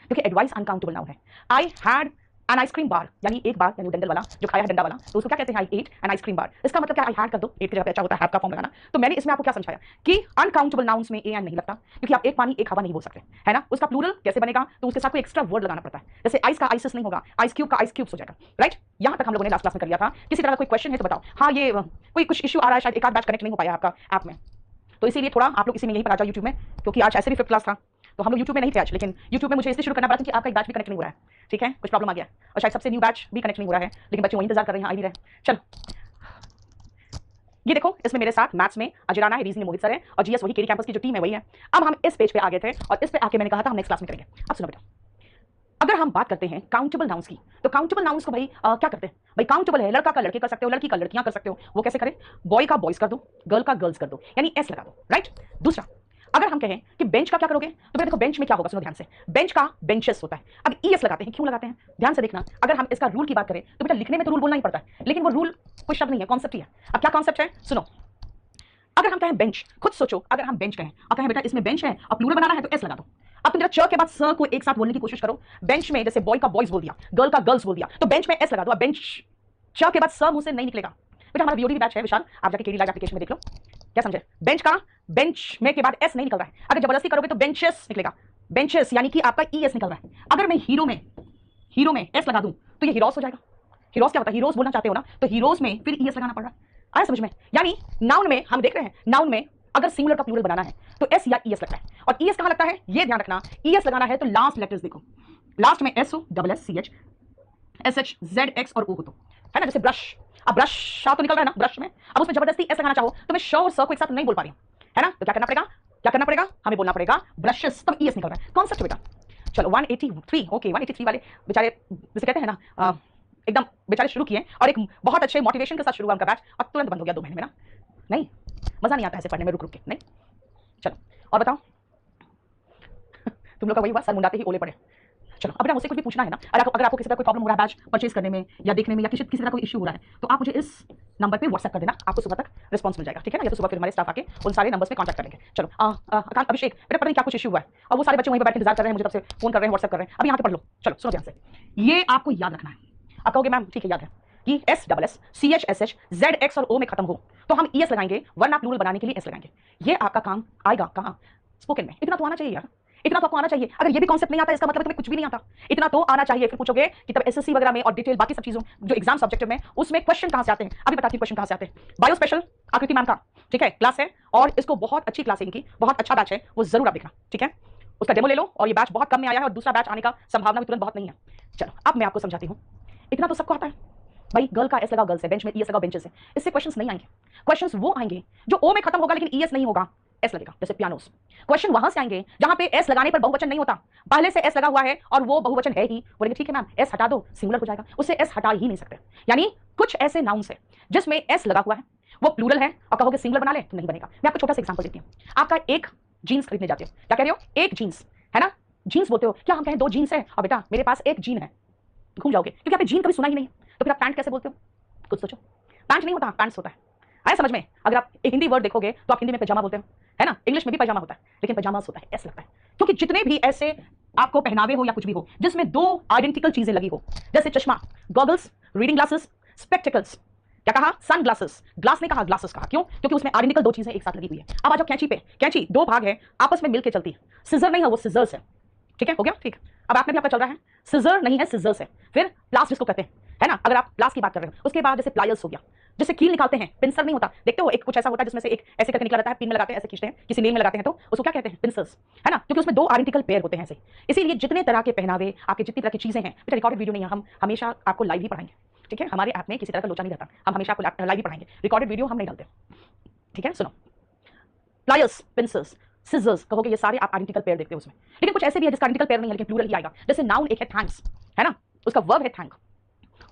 क्योंकि advice uncountable noun है। I had an ice cream बार, यानी एक बार, यानी डंडल वाला जो खाया है डंडा वाला, तो उसको क्या कहते हैं? आई एट एन आइसक्रीम बार। इसका मतलब क्या? आई हैड कर दो, एट की जगह पे अच्छा होता है हैव का फॉर्म लगाना। तो मैंने इसमें आपको क्या समझाया कि अनकाउंटेबल नाउन्स में ए एन नहीं लगता, क्योंकि आप एक पानी एक हवा नहीं बोल सकते, है ना। उसका प्लूरल कैसे बनेगा? तो उसके साथ कोई एक्स्ट्रा वर्ड लगाना पड़ता है। जैसे आइस का आइसिस नहीं होगा, आइस क्यूब का आइस क्यूब्स हो जाएगा, राइट। यहां तक हम लोगों ने लास्ट क्लास में कर लिया था। किसी तरह का कोई क्वेश्चन है तो बताओ। हाँ, ये कोई कुछ इश्यू आ रहा है, शायद एक आध बैच कनेक्ट नहीं हो पाया आपका ऐप में, तो इसीलिए थोड़ा आप लोग इसी में यहीं पर आ जाओ यूट्यूब में, क्योंकि आज ऐसे भी 5th क्लास था तो हम लोग यूट्यूब में नहीं थे आज, लेकिन यूट्यूब में मुझे इसलिए शुरू करना पड़ा क्योंकि आपका एक बैच भी कनेक्ट नहीं हो रहा है, ठीक है, कुछ प्रॉब्लम आ गया, और शायद सबसे न्यू बैच भी कनेक्ट नहीं हो रहा है, लेकिन बच्चे वही इंतजार कर रहे हैं, आ ही रहे। चलो, ये देखो, इसमें मेरे साथ मैथ्स में अजराना है, रीजनिंग में मोहित सर है, और जीएस वही केडी कैंपस की जो टीम है वही है। अब हम इस पेज पे आ गए थे, और इस पे आके मैंने कहा था हम नेक्स्ट क्लास में करेंगे। अब सुनो बेटा, अगर हम बात करते हैं काउंटेबल नाउन्स की, तो काउंटेबल नाउन्स को भाई क्या करते हैं? भाई काउंटेबल है, लड़का का लड़के कर सकते हो, लड़की का लड़कियां कर सकते हो। वो कैसे करें? बॉय का बॉयज कर दो, गर्ल का गर्ल्स कर दो, यानी एस लगा दो, राइट। दूसरा, अगर हम कहें कि बेंच का क्या करोगे, तो बेटा देखो बेंच में क्या होगा, सुनो ध्यान से। बेंच का बेंचेस होता है। अब ईएस लगाते हैं, क्यों लगाते हैं? ध्यान से देखना। अगर हम इसका रूल की बात करें तो बेटा लिखने में तो रूल बोलना ही पड़ता है, लेकिन वो रूल कोई शब्द नहीं है, कॉन्सेप्ट ही है। अब क्या कॉन्सेप्ट है? सुनो, अगर हम कहें बेंच, खुद सोचो, अगर हम बेंच कहें और कहें बेटा इसमें बेंच है और प्लूरल बनाना है तो एस लगा दो। अब तुम जरा च के बाद स को एक साथ बोलने की कोशिश करो। बेंच में जैसे बॉय का बॉयज बोल दिया, गर्ल का गर्ल्स बोल दिया, तो बेंच में एस लगा दो। बेंच च के बाद स मुंह से नहीं निकलेगा। बेटा हमारा वीओडी बैच है विशाल, आप जाके केडी लाइव एप्लीकेशन में देख लो, क्या समझे? बेंच का बेंच में के बाद एस नहीं निकल रहा है। अगर जबरदस्ती करोगे तो बेंचेस निकलेगा, बेंचेस यानी कि आपका ई एस निकल रहा है। अगर मैं हीरो में एस लगा दूं तो ये हीरोस हो जाएगा। हीरोस क्या होता है? हीरोस बोलना चाहते हो ना, तो हीरोस में फिर ई एस लगाना पड़ रहा है। आया समझ में? यानी नाउन में हम देख रहे हैं, नाउन में अगर सिंगुलर का प्लूरल बनाना है तो एस या ई एस लगता है। और ई एस कहां लगता है ये ध्यान रखना। ई एस लगाना है तो लास्ट लेटर्स देखो, लास्ट में एस हो, double S C H, S H, Z X और ओ हो, तो है ना। जैसे ब्रश, अब ब्रश शा तो निकल रहा है ना ब्रश में, अब उसमें जबरदस्ती एस लगाना चाहो तो मैं श और स को एक साथ नहीं बोल पा रही हूं, है ना। तो क्या करना पड़ेगा? क्या करना पड़ेगा? हमें बोलना पड़ेगा ब्रशेस, तब ई एस निकल रहा है। कॉन्सेप्ट बेटा। चलो 183, ओके 183 वाले बेचारे जैसे कहते हैं ना एकदम बेचारे शुरू किए और एक बहुत अच्छे मोटिवेशन के साथ शुरू हुआ उनका बैच, और तुरंत बंद हो गया 2 महीने में ना। नहीं, मजा नहीं आता ऐसे पढ़ने में रुक रुक के, नहीं। चलो और बताओ तुम लोग का वही हुआ, सर मुंडाते ही ओले पड़े। चलो अब ना मुझसे कुछ भी पूछना है ना, अगर आपको किसी तरह कोई प्रॉब्लम हो रहा है बैच परचेज करने में या देखने में, या किसी तरह कोई इश्यू हो रहा है, तो आप मुझे इस नंबर पे व्हाट्सएप कर देना, आपको सुबह तक रिस्पांस मिल जाएगा, ठीक है ना। या तो सुबह फिर हमारे स्टाफ आके उन सारे नंबर्स पे कांटेक्ट करेंगे। चलो आकांत, अभिषेक, मेरे पता नहीं क्या कुछ इश्यू हुआ है, और वो सारे बच्चे वहीं पे बैठ के इंतजार कर रहे हैं, मुझे तब से फोन कर रहे हैं, व्हाट्सएप कर रहे हैं। अब यहाँ पे पढ़ लो, चलो सुनो ध्यान से, ये आपको याद रखना है। आप कहोगे मैम ठीक है याद है कि S double S C H S H Z X और ओ में खत्म हो तो हम ई एस लगाएंगे, वरना प्लूरल बनाने के लिए एस लगाएंगे। ये आपका काम आएगा कहाँ? स्पोकन में। इतना तो आना चाहिए यार, इतना तो आपको आना चाहिए। अगर ये भी कॉन्सेप्ट नहीं आता इसका मतलब तुम्हें कुछ भी नहीं आता, इतना तो आना चाहिए। फिर पूछोगे कि तब एसएससी वगैरह में और डिटेल बाकी सब चीजों जो एग्जाम सब्जेक्ट में, उसमें क्वेश्चन कहां से आते हैं? अभी बताती हूं क्वेश्चन कहां से आते हैं। बायो स्पेशल आकृति मैम का, ठीक है, क्लास है, और इसको बहुत अच्छी क्लास है इनकी, बहुत अच्छा बैच है, वो जरूर आप देखना, ठीक है। उसका डेमो ले लो, और ये बैच बहुत कम में आया है और दूसरा बैच आने का संभावना भी तुरंत बहुत नहीं है। चलो अब मैं आपको समझाती हूँ। इतना तो सबको आता है भाई, गर्ल का एस लगा गर्ल्स है, बेंच में ई एस लगा बेंचेस है। इससे क्वेश्चंस नहीं आएंगे। क्वेश्चंस वो आएंगे जो ओ में खत्म होगा लेकिन ई एस नहीं होगा, एस लगेगा। जैसे पियानोस, क्वेश्चन वहां से आएंगे जहां पे एस लगाने पर बहुवचन नहीं होता, पहले से एस लगा हुआ है और वो बहुवचन है ही, बोलेंगे ठीक है मैम एस हटा दो, सिंगुलर हो जाएगा, उससे एस हटा ही नहीं सकते। यानी कुछ ऐसे नाउन्स है जिसमें एस लगा हुआ है, वो प्लूरल है, और कहोगे सिंगुलर बना ले तो नहीं बनेगा। मैं आपको छोटा सा एग्जांपल देती हूँ। आपका एक जीन्स खरीदने जाते हो, क्या कह रहे हो? एक जीन्स, है ना, जीन्स बोलते हो। क्या हम कहें 2 जीन्स है, और बेटा मेरे पास एक जीन है, घूम जाओगे क्योंकि आपने जीन कभी सुना ही नहीं, तो फिर आप पैंट कैसे बोलते हो? कुछ सोचो। पैंट नहीं होता, पैंट्स होता है। आया समझ में? अगर आप एक हिंदी वर्ड देखोगे तो आप हिंदी में पैजामा बोलते हो, है ना, इंग्लिश में भी पैजामा होता है, लेकिन पैजामास होता है, एस लगता है। क्योंकि जितने भी ऐसे आपको पहनावे हो या कुछ भी हो जिसमें 2 आइडेंटिकल चीजें लगी हो, जैसे चश्मा, गॉगल्स, रीडिंग ग्लासेस, स्पेक्टिकल्स, क्या कहा? सन ग्लासेस, ग्लास नहीं कहा, ग्लासेस कहा। क्यों? क्योंकि उसमें आइडेंटिकल 2 चीजें एक साथ लगी हुई है। अब आ जाओ कैंची पे। कैंची 2 भाग है, आपस में मिलकर चलती है। सिजर नहीं है, वो सिजर्स है, ठीक है, हो गया, ठीक। अब आप में भी आपका चल रहा है, सिजर नहीं है, सिजर्स है। फिर प्लास जिसको कहते हैं, है ना, अगर आप प्लास की बात कर रहे हो। उसके बाद जैसे प्लायर्स हो गया, जैसे कील निकालते हैं, पिंसर नहीं होता, देखते हो एक कुछ ऐसा होता है जिसमें से एक ऐसे करके निकला रहता है, पिन में लगाते हैं, ऐसे खींचते हैं, किसी नेल में लगाते हैं, तो उसको क्या कहते हैं? पिंसर्स, है ना, क्योंकि उसमें 2 आइडेंटिकल पेयर होते हैं ऐसे। इसीलिए जितने तरह के पहनावे, आपके जितनी तरह की चीजें हैं, बेटा रिकॉर्डेड वीडियो नहीं है, हम हमेशा आपको लाइव ही पढ़ाएंगे, ठीक है। हमारे ऐप में किसी तरह का लोचा नहीं रहता, हम हमेशा आपको लाइव ही पढ़ाएंगे, रिकॉर्डेड वीडियो हम नहीं डालते, ठीक है। सुनो, प्लायर्स, पिंसर्स, सिजर्स, कहोगे ये सारे आप आइडेंटिकल पेयर देखते हो उसमें, लेकिन कुछ ऐसे भी है जिसका आइडेंटिकल पेयर नहीं है लेकिन प्लूरल ही आएगा। जैसे नाउन एक है थैंक्स, है ना, उसका वर्ब है थैंक,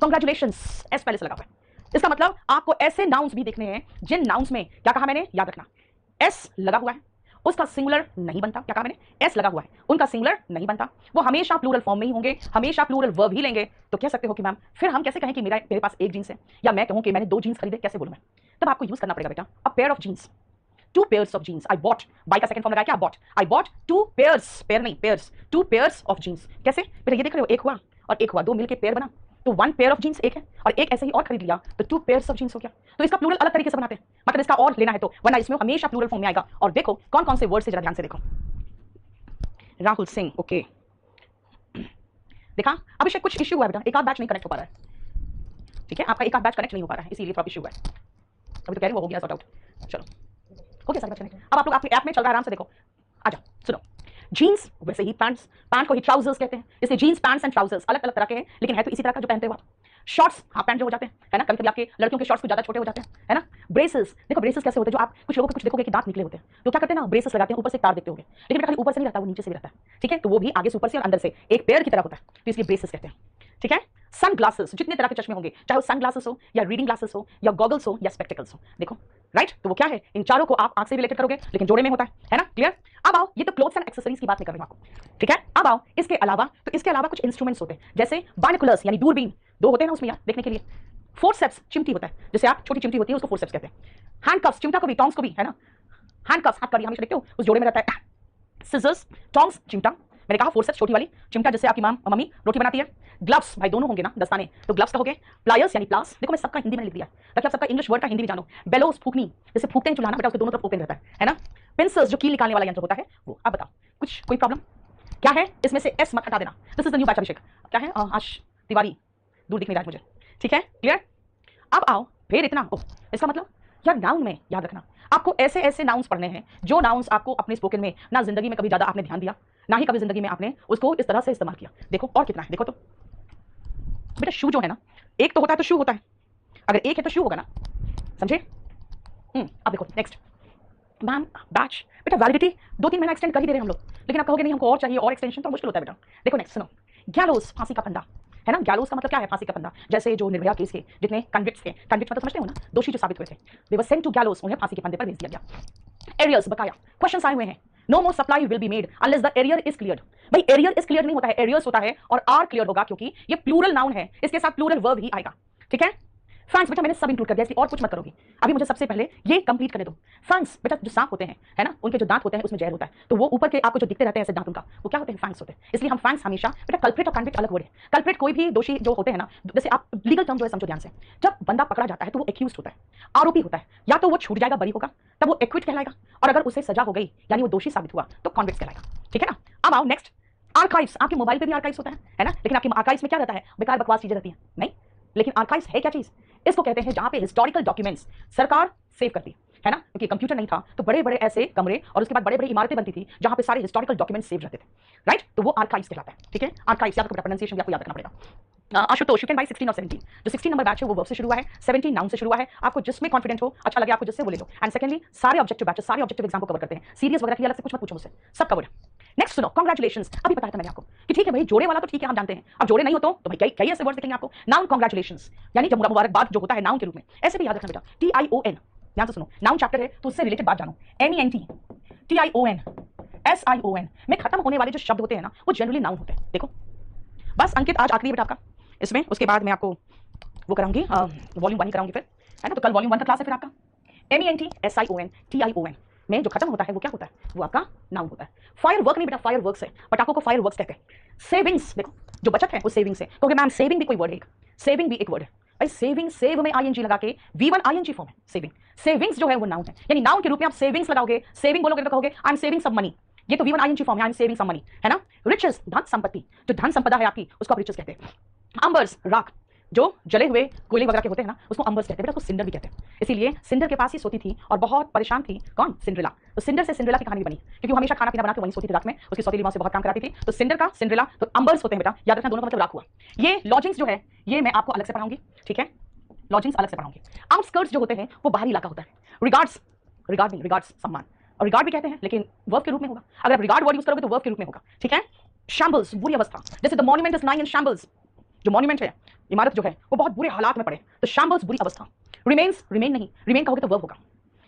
कांग्रेचुलेशंस, एस पहले से लगा हुआ है। इसका मतलब आपको ऐसे नाउन्स भी देखने हैं जिन नाउन्स में, क्या कहा मैंने, याद रखना, एस लगा हुआ है, उसका सिंगुलर नहीं बनता। क्या कहा मैंने? एस लगा हुआ है, उनका सिंगुलर नहीं बनता, वो हमेशा प्लूरल फॉर्म में ही होंगे, हमेशा प्लूरल वर्ब ही लेंगे। तो कह सकते हो कि मैम फिर हम कैसे कहें कि मेरे पास एक जीन्स है, या मैं कहूं कि मैंने 2 जीन्स खरीदे, कैसे बोलूं मैं? तब आपको यूज करना पड़ेगा बेटा a pair of jeans. 2 pairs of jeans. I bought, buy का सेकंड फॉर्म लगाया क्या, bought. I bought 2 pairs, pair नहीं पेयर्स, 2 पेयर्स ऑफ जीन्स। कैसे बेटा, ये देख रहे हो, एक हुआ और एक हुआ, दो मिलके पेयर बना, तो 1 पेयर ऑफ जीन्स एक है, और एक ऐसे ही और खरीद लिया तो 2 पेयर्स ऑफ जीन्स हो गया। तो इसका प्लूरल अलग तरीके से बनाते हैं, मतलब इसका और लेना है तो, वरना इसमें हमेशा प्लूरल फॉर्म में आएगा। और देखो कौन कौन से वर्ड से, जरा ध्यान से देखो। राहुल सिंह, ओके देखा। अभिषेक कुछ इश्यू हुआ है बेटा, एक आध बैच नहीं कनेक्ट हो पा रहा है, ठीक है, आपका एक आध बैच कनेक्ट नहीं हो पा रहा है, इसीलिए थोड़ा इश्यू है। अभी तो कह रही वो हो गया सॉर्ट आउट, चलो हो गया सारी बात कनेक्ट। अब आप लोग आपके ऐप में चल रहा है, आराम से देखो। आजा सुनो, जीन्स वैसे ही पैंट्स, पैंट को ही ट्राउजर्स कहते हैं, इसलिए जीन्स पैंट्स एंड ट्राउजर्स अलग अलग तरह के हैं, लेकिन है तो इसी तरह का जो पहनते हो आप। शॉर्ट्स, हाफ पैंट जो हो जाते हैं, है ना, कभी कभी आपके लड़कियों के शॉर्ट्स कुछ ज्यादा छोटे हो जाते हैं, है ना। ब्रेसेस, देखो ब्रेसेस कैसे होते हैं, जो आप कुछ लोगों के कुछ देखोगे कि दांत निकले होते हैं, तो क्या करते हैं ना, ब्रेसेस लगाते हैं, ऊपर से तार देखते होंगे, लेकिन खाली ऊपर से नहीं रहता, वो नीचे से भी रहता है, ठीक है, तो वो भी आगे से ऊपर से और अंदर से एक पेयर की तरह होता है, तो इसलिए ब्रेसेस कहते हैं, ठीक है। सन ग्लासेस, जितने तरह के चश्मे होंगे, चाहे वो सन ग्लासेस हो या रीडिंग ग्लासेस हो या गॉगल्स हो या स्पेक्टिकल्स हो, देखो राइट, तो वो क्या है, इन चारों को आप आंख से रिलेटेड करोगे, लेकिन जोड़े में होता है ना, क्लियर। अब आओ, ये तो क्लोथ्स एंड एक्सेसरीज की बात नहीं कर रही हूं आपको, ठीक है। अब आओ इसके अलावा, तो इसके अलावा कुछ इंस्ट्रूमेंट्स होते हैं, जैसे बाइनोकुलर्स यानी दूरबीन, दो होते हैं ना उसमें यार देखने के लिए। फोर्सेप्स, चिमटी होता है, जैसे आप छोटी चिमटी होती है उसको फोर्सेप्स कहते हैं। हैंडकफ्स, चिमटा को भी, टॉन्ग्स को भी, है ना, हैंडकफ्स हाथ कड़ी हमेशा देखते हो उस जोड़े में रहता है। सिजर्स, टॉन्ग्स, चिमटा, मैंने कहा फोर्सेप्स छोटी वाली, चिमटा जैसे आपकी मम्मी रोटी बनाती है। ग्लव्स, भाई दोनों होंगे ना, दस्ताने, तो ग्लव्स का हो गए। प्लायर्स यानी प्लास, देखो मैं सबका हिंदी में लिख दिया ताकि आप सबका इंग्लिश वर्ड का हिंदी भी जानो। बेलोस, फूकनी, जैसे फूकते हैं चुलाना बेटा, उसके दोनों तरफ ओपन रहता है ना। पिंसर्स, जो कील निकालने वाला यंत्र होता है वो। अब बताओ कुछ कोई प्रॉब्लम क्या है इसमें से, एस मत हटा देना, this is the new batch Abhishek, क्या है आश तिवारी, दूर दिख नहीं रहा है मुझे, ठीक है, क्लियर। अब आओ फिर इतना, इसका मतलब यार नाउन में याद रखना, आपको ऐसे ऐसे नाउन्स पढ़ने हैं जो नाउन्स आपको अपने स्पोकन में ना जिंदगी में कभी ज्यादा आपने ध्यान दिया, ना ही कभी जिंदगी में आपने उसको इस तरह से इस्तेमाल किया। देखो और कितना है, देखो तो बेटा, शू जो है ना, एक तो होता है तो शू होता है, अगर एक है तो शू होगा ना, समझे। अब देखो नेक्स्ट, मैम बैच बेटा, वैलिडिटी 2-3 महीना एक्सटेंड कर ही दे रहे हैं हम लोग, लेकिन आप कहोगे नहीं हमको और चाहिए, और एक्सटेंशन तो मुश्किल होता है बेटा। देखो नेक्स्ट सुनो, गैलोस, फांसी का फंदा, है ना। गैलोस का मतलब क्या है, फांसी का फंदा। जैसे जो निर्भया केस के जितने कन्विक्ट्स थे, कन्विक्ट मतलब समझते हो ना, दोषी जो साबित हुए थे, दे वर सेंट टू गैलोस, उन्हें फांसी के फंदे पर भेज दिया गया। एरियर्स, बकाया, क्वेश्चंस आए हुए हैं, no more supply will be made unless the arrear is cleared. भाई एरियर इज क्लियर नहीं होता है, एरियर्स होता है, और आर क्लियर होगा क्योंकि ये प्लूरल नाउन है, इसके साथ प्लूरल वर्ब ही आएगा, ठीक है। फैंस बेटा मैंने सब इंक्लूड कर दिया, इसलिए और कुछ मत करोगी, अभी मुझे सबसे पहले ये कंप्लीट करने दो। फैंस बेटा, जो सांप होते हैं, है ना, उनके जो दांत होते हैं उसमें जहर होता है, तो वो ऊपर के आपको जो दिखते रहते हैं ऐसे दांत, उनका वो क्या होते हैं, फैंस होते हैं। इसलिए हम फैंस हमेशा बेटा, कल्प्रिट और कन्विक्ट अलग वर्ड है। कल्प्रिट कोई भी दोषी जो होते हैं ना, जैसे आप लीगल टर्म जो है समझो ध्यान से, जब बंदा पकड़ा जाता है तो वो एक्यूज होता है, आरोपी होता है, या तो वो छूट जाएगा, बरी होगा, तब वो एक्विट कहलाएगा, और अगर उसे सजा हो गई यानी वो दोषी साबित हुआ तो कॉन्विक्ट कहलाएगा, ठीक है ना। अब आओ नेक्स्ट, आर्काइव्स, आपके मोबाइल पे भी आर्काइव्स होता है ना, लेकिन आपके आर्काइव्स में क्या रहता है, बेकार बकवास चीजें रहती हैं, नहीं, लेकिन आर्काइव्स है क्या चीज, इसको कहते हैं जहां पे हिस्टोरिकल डॉक्यूमेंट्स सरकार सेव करती है ना, क्योंकि कंप्यूटर नहीं था तो बड़े बड़े ऐसे कमरे और उसके बाद बड़े बड़े इमारतें बनती थी जहां पे सारे हिस्टोरिकल डॉक्यूमेंट्स सेव रहते थे, राइट, तो वो आर्काइव्स कहलाता है, ठीक है। आर्काइव्स, याद रखो, प्रोनाउंसिएशन भी आपको याद रखना पड़ेगा। आशुतोष, यू कैन बाय 16 और 17, जो 16 नंबर बैच है वो वर्ब से शुरू हुआ है, 17 नाउन से शुरू हुआ है, आपको जिसमें कॉन्फिडेंट हो, अच्छा लगे आपको जिससे वो ले लो। एंड सेकंडली सारे ऑब्जेक्टिव बैचेस, सारे ऑब्जेक्टिव एग्जाम को कवर करते हैं, सीरीज वगैरह की अलग से कुछ मत पूछो मुझसे, सब कवर है। नेक्स्ट सुनो, कांग्रेचुलेशंस, अभी बताया था मैंने आपको कि ठीक है भाई जोड़े वाला तो ठीक है हम जानते हैं, अब जोड़े नहीं हो तो भाई कई ऐसे वर्ड दिखेंगे आपको। नाउन कांग्रेचुलेशंस यानी जब मुबारकबाद जो होता है नाउन के रूप में, ऐसे भी याद रखना बेटा, TION, ध्यान से सुनो, नाउन चैप्टर है तो उससे रिलेटेड बात जानो। MENT, TION, SION में खत्म होने वाले जो शब्द होते हैं ना वो जनरली नाउन होते हैं। देखो बस अंकित आज आखिरी बेटा आपका इसमें, उसके बाद मैं आपको वो कराऊंगी, वॉल्यूम 1 ही कराऊंगी फिर, है ना, तो कल वॉल्यूम 1 का क्लास है फिर आपका। MENT, SION, TION में जो खत्म होता है वो क्या होता है, वो आपका नाउन होता है। फायर वर्क नहीं बेटा, फायर वर्क्स है, पटाखों को फायर वर्क्स कहते हैं। सेविंग्स, देखो जो बचत है वो सेविंग्स है, क्योंकि मैम सेविंग भी कोई वर्ड है, सेविंग भी एक वर्ड है भाई, सेविंग, सेव में ING लगा के V1 ING फॉर्म है सेविंग। सेविंग्स जो है वो नाउन है, यानी नाउन के रूप में आप सेविंग्स लगाओगे, सेविंग बोलोगे तो कहोगे I am saving some money, ये तो V1 ING फॉर्म है, I am saving some money, है ना। रिचेस, धन संपत्ति, जो धन संपदा है आपकी उसको आप रिचेस कहते हैं। अंबर्स, राख, जो जले हुए कोयले वगैरह के होते हैं ना उसको अंबर्स कहते हैं बेटा, उसको सिंडर भी कहते हैं। इसीलिए सिंडर के पास ही सोती थी और बहुत परेशान थी, कौन, सिंड्रेला, तो सिंडर से सिंड्रेला की कहानी बनी क्योंकि वो हमेशा खाना पीना बना के वहीं सोती थी राख में, उसकी सौतेली मां से बहुत काम कराती थी, तो सिंडर का सिंड्रेला, तो अंबर्स होते हैं बेटा, याद रखना दोनों का मतलब राख हुआ। ये लॉजिंग्स जो है ये मैं आपको अलग से पढ़ाऊंगी, ठीक है, लॉजिंग्स अलग से पढ़ाऊंगी। आउटस्कर्ट्स जो होते हैं वो बाहरी इलाका होता है। रिगार्ड्स, रिगार्ड नहीं, रिगार्ड्स सम्मान, और रिगार्ड भी कहते हैं लेकिन वर्ब के रूप में होगा, अगर आप रिगार्ड वर्ड यूज करोगे तो वर्ब के रूप में होगा, ठीक है। शैम्बल्स, बुरी अवस्था, जैसे the monument is lying in shambles, जो मॉन्यूमेंट है इमारत जो है वो बहुत बुरे हालात में पड़े, तो शैम्बल्स बुरी अवस्था। रिमेन्स, रिमेन नहीं, रिमेन कहोगे तो वर्ब होगा,